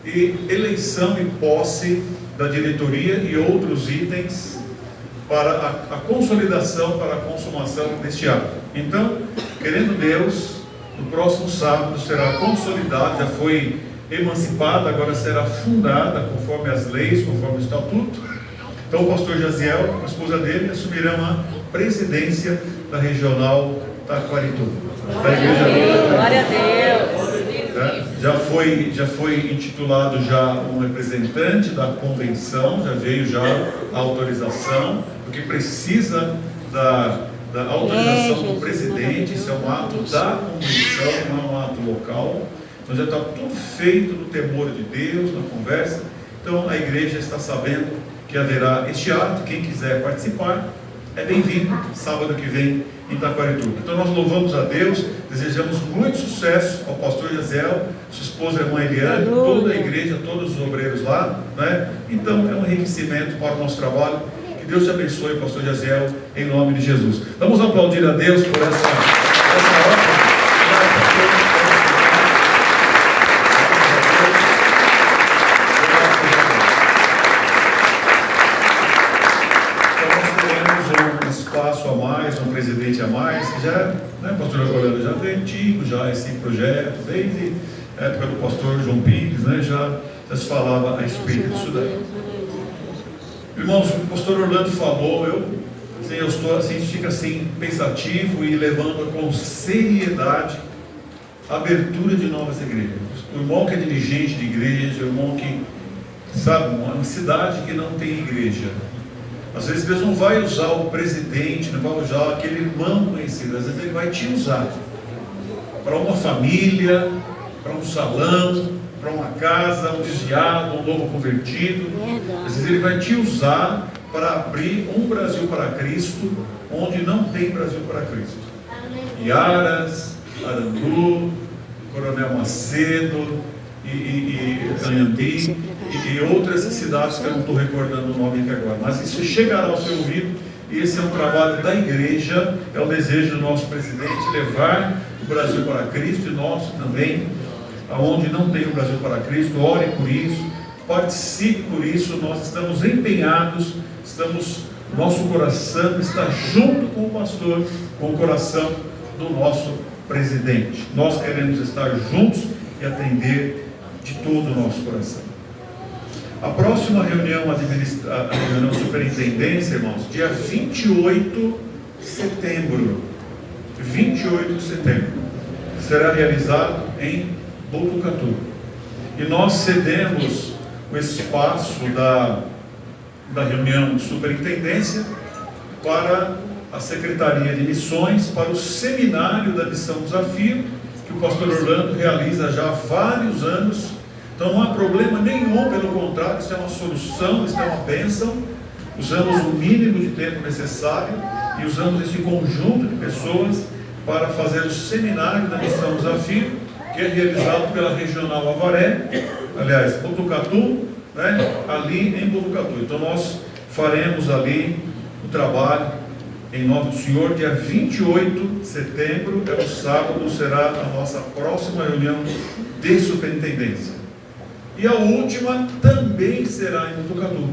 [SPEAKER 6] e eleição e posse da diretoria e outros itens para a consolidação, para a consumação deste ato. Então, querendo Deus, no próximo sábado será consolidada, já foi emancipada, agora será fundada conforme as leis, conforme o estatuto. Então o pastor Jaziel, a esposa dele, assumirão a presidência da regional Taquarituba.
[SPEAKER 4] Glória a Deus.
[SPEAKER 6] Já foi intitulado um representante da convenção, já veio a autorização, porque precisa da autorização do presidente. Isso é um ato da convenção, não é um ato local. Então já está tudo feito no temor de Deus, na conversa. Então a igreja está sabendo que haverá este ato. Quem quiser participar é bem-vindo sábado que vem em Taquarituba. Então nós louvamos a Deus, desejamos muito sucesso ao pastor Jaziel, sua esposa a irmã Eliane, toda a igreja, todos os obreiros lá, né? Então é um enriquecimento para o nosso trabalho. Que Deus te abençoe, pastor Jaziel, em nome de Jesus. Vamos aplaudir a Deus por essa obra. A mais, um presidente a mais, que já, né, pastor Orlando já é antigo, já esse projeto, desde a época do pastor João Pires, né, já se falava a respeito disso daí. Irmãos, o pastor Orlando falou, eu estou assim, fica assim, pensativo e levando com seriedade a abertura de novas igrejas. O irmão que é dirigente de igreja, o irmão que, sabe, uma cidade que não tem igreja. Às vezes Deus não vai usar o presidente, não vai usar aquele irmão conhecido, às vezes Ele vai te usar para uma família, para um salão, para uma casa, um desviado, um novo convertido. Às vezes Ele vai te usar para abrir um Brasil para Cristo, onde não tem Brasil para Cristo. Iaras, Arandu, Coronel Macedo, e Anhembi e outras cidades que eu não estou recordando o nome aqui agora, mas isso chegará ao seu ouvido. E esse é um trabalho da igreja, é o desejo do nosso presidente levar o Brasil para Cristo, e nosso também, aonde não tem o Brasil para Cristo. Ore por isso, participe por isso. Nós estamos empenhados, nosso coração está junto com o pastor, com o coração do nosso presidente. Nós queremos estar juntos e atender de todo o nosso coração. A próxima reunião a reunião de superintendência, irmãos, dia 28 de setembro. 28 de setembro. Será realizado em Botucatu. E nós cedemos o espaço da reunião de superintendência para a Secretaria de Missões, para o seminário da Missão Desafio, que o pastor Orlando realiza já há vários anos. Então não há problema nenhum, pelo contrário, isso é uma solução, isso é uma bênção. Usamos o mínimo de tempo necessário e usamos esse conjunto de pessoas para fazer o seminário da Missão Desafio, que é realizado pela Regional Avaré, aliás, Botucatu, né? Ali em Botucatu. Então nós faremos ali o trabalho em nome do Senhor. Dia 28 de setembro, é o sábado, será a nossa próxima reunião de superintendência. E a última também será em Botucatu,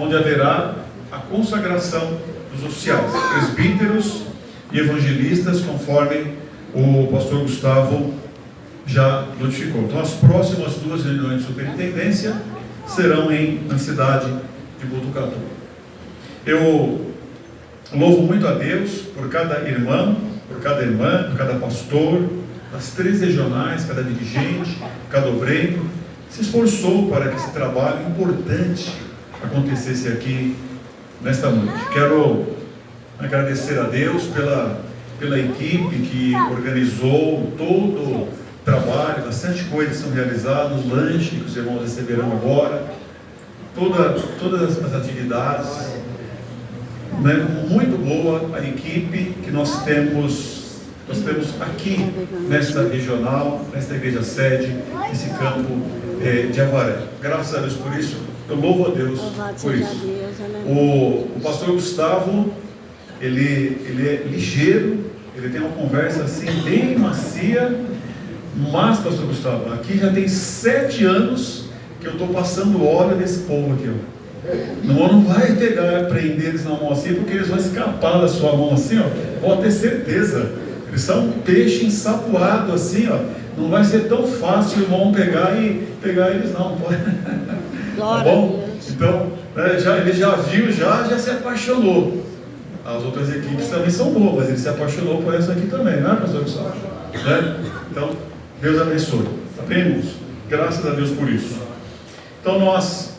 [SPEAKER 6] onde haverá a consagração dos oficiais, presbíteros e evangelistas, conforme o pastor Gustavo já notificou. Então as próximas duas reuniões de superintendência serão na cidade de Botucatu. Eu louvo muito a Deus por cada irmão, por cada irmã, por cada pastor, das 3 regionais, cada dirigente, cada obreiro, se esforçou para que esse trabalho importante acontecesse aqui nesta noite. Quero agradecer a Deus pela equipe que organizou todo o trabalho, bastante coisas são realizadas, os lanches que os irmãos receberão agora, todas as atividades, né? Muito boa a equipe que nós temos aqui nesta regional, nesta igreja sede, nesse campo de Avaré. Graças a Deus por isso, eu louvo a Deus por isso. O pastor Gustavo, ele é ligeiro, ele tem uma conversa assim bem macia, mas, pastor Gustavo, aqui já tem 7 anos que eu estou passando óleo nesse povo aqui, ó. Não vai prender eles na mão assim, porque eles vão escapar da sua mão assim, ó. Pode ter certeza. Eles são um peixe ensaboado assim, ó. Não vai ser tão fácil o irmão pegar eles, não. Pode. Tá bom? Então, ele já viu, já se apaixonou. As outras equipes também são boas, mas ele se apaixonou por essa aqui também, não é, pastor Gustavo? Né? Então, Deus abençoe. Tá bem, irmãos? Graças a Deus por isso. Então, nós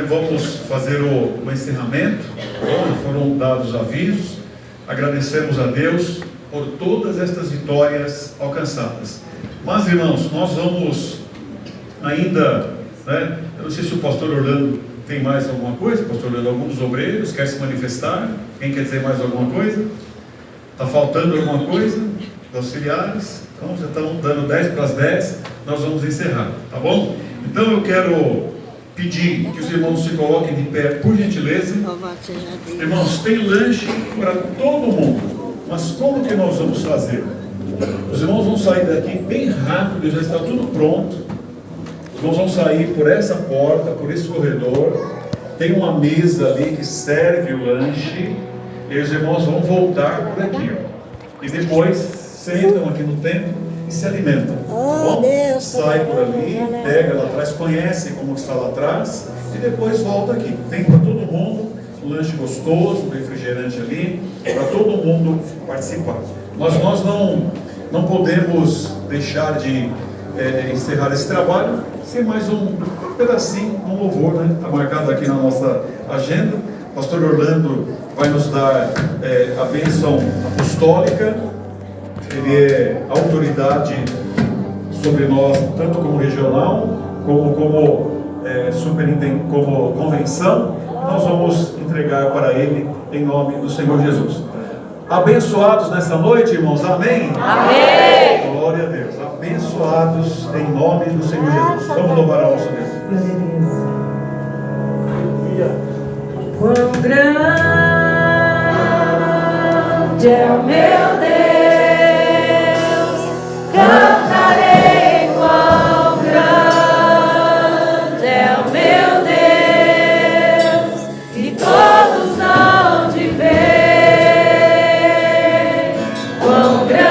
[SPEAKER 6] vamos fazer o encerramento. Foram dados os avisos. Agradecemos a Deus por todas estas vitórias alcançadas. Mas, irmãos, nós vamos ainda, eu não sei se o pastor Orlando Tem mais alguma coisa, pastor Leandro? Alguns obreiros querem se manifestar? Quem quer dizer mais alguma coisa? Está faltando alguma coisa? Os auxiliares? Então já estão dando 10 para as 10, nós vamos encerrar, tá bom? Então eu quero pedir que os irmãos se coloquem de pé, por gentileza.
[SPEAKER 3] Louvado seja Deus.
[SPEAKER 6] Irmãos, tem lanche para todo mundo, mas como que nós vamos fazer? Os irmãos vão sair daqui bem rápido, já está tudo pronto. Os irmãos vão sair por essa porta, por esse corredor. Tem uma mesa ali que serve o lanche. E os irmãos vão voltar por aqui, ó. E depois sentam aqui no templo e se alimentam. Tá bom? Sai por ali, pega lá atrás, conhece como está lá atrás e depois volta aqui. Tem para todo mundo um lanche gostoso, um refrigerante ali, para todo mundo participar. Mas nós não podemos deixar de encerrar esse trabalho sem mais um pedacinho, um louvor, né? Está marcado aqui na nossa agenda. O pastor Orlando vai nos dar a bênção apostólica. Ele é autoridade sobre nós, tanto como regional, como convenção. Nós vamos entregar para ele em nome do Senhor Jesus. Abençoados nessa noite, irmãos, amém?
[SPEAKER 4] Amém!
[SPEAKER 6] Glória a Deus, abençoados em nome do Senhor Jesus. Vamos louvar a nosso Deus.
[SPEAKER 4] Quão grande é o meu Deus, cantarei quão grande é o meu Deus, e todos hão de ver quão grande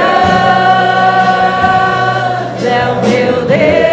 [SPEAKER 4] é o meu Deus.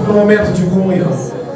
[SPEAKER 7] No momento de comunhão,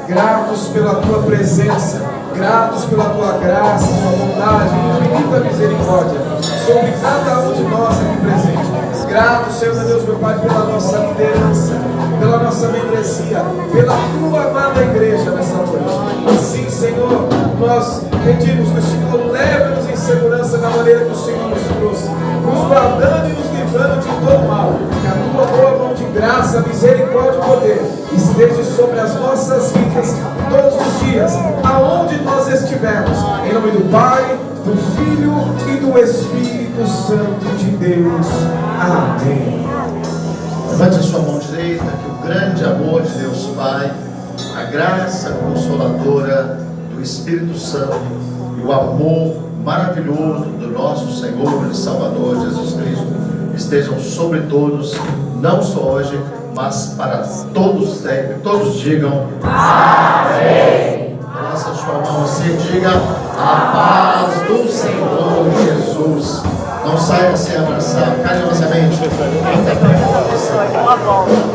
[SPEAKER 7] gratos pela tua presença, gratos pela tua graça, tua bondade, infinita misericórdia sobre cada um de nós aqui presente. Gratos, Senhor Deus, meu Pai, pela nossa liderança, pela nossa membresia, pela tua amada igreja nessa noite. Assim, Senhor, nós pedimos que o Senhor leve-nos em segurança na maneira que o Senhor nos trouxe, nos guardando e nos livrando de todo mal. Que a tua boa mão de graça, misericórdia e poder esteja sobre as nossas vidas todos os dias, aonde nós estivermos. Em nome do Pai, do Filho e do Espírito Santo de Deus. Amém.
[SPEAKER 2] Levante a sua mão direita, que o grande amor de Deus Pai, a graça consoladora do Espírito Santo e o amor maravilhoso do nosso Senhor e Salvador Jesus Cristo estejam sobre todos, não só hoje, mas para todos sempre. Todos digam amém. Nossa sua mão, você diga a paz do Senhor Jesus. Não saia sem abraçar carinhosamente.
[SPEAKER 4] Uma volta.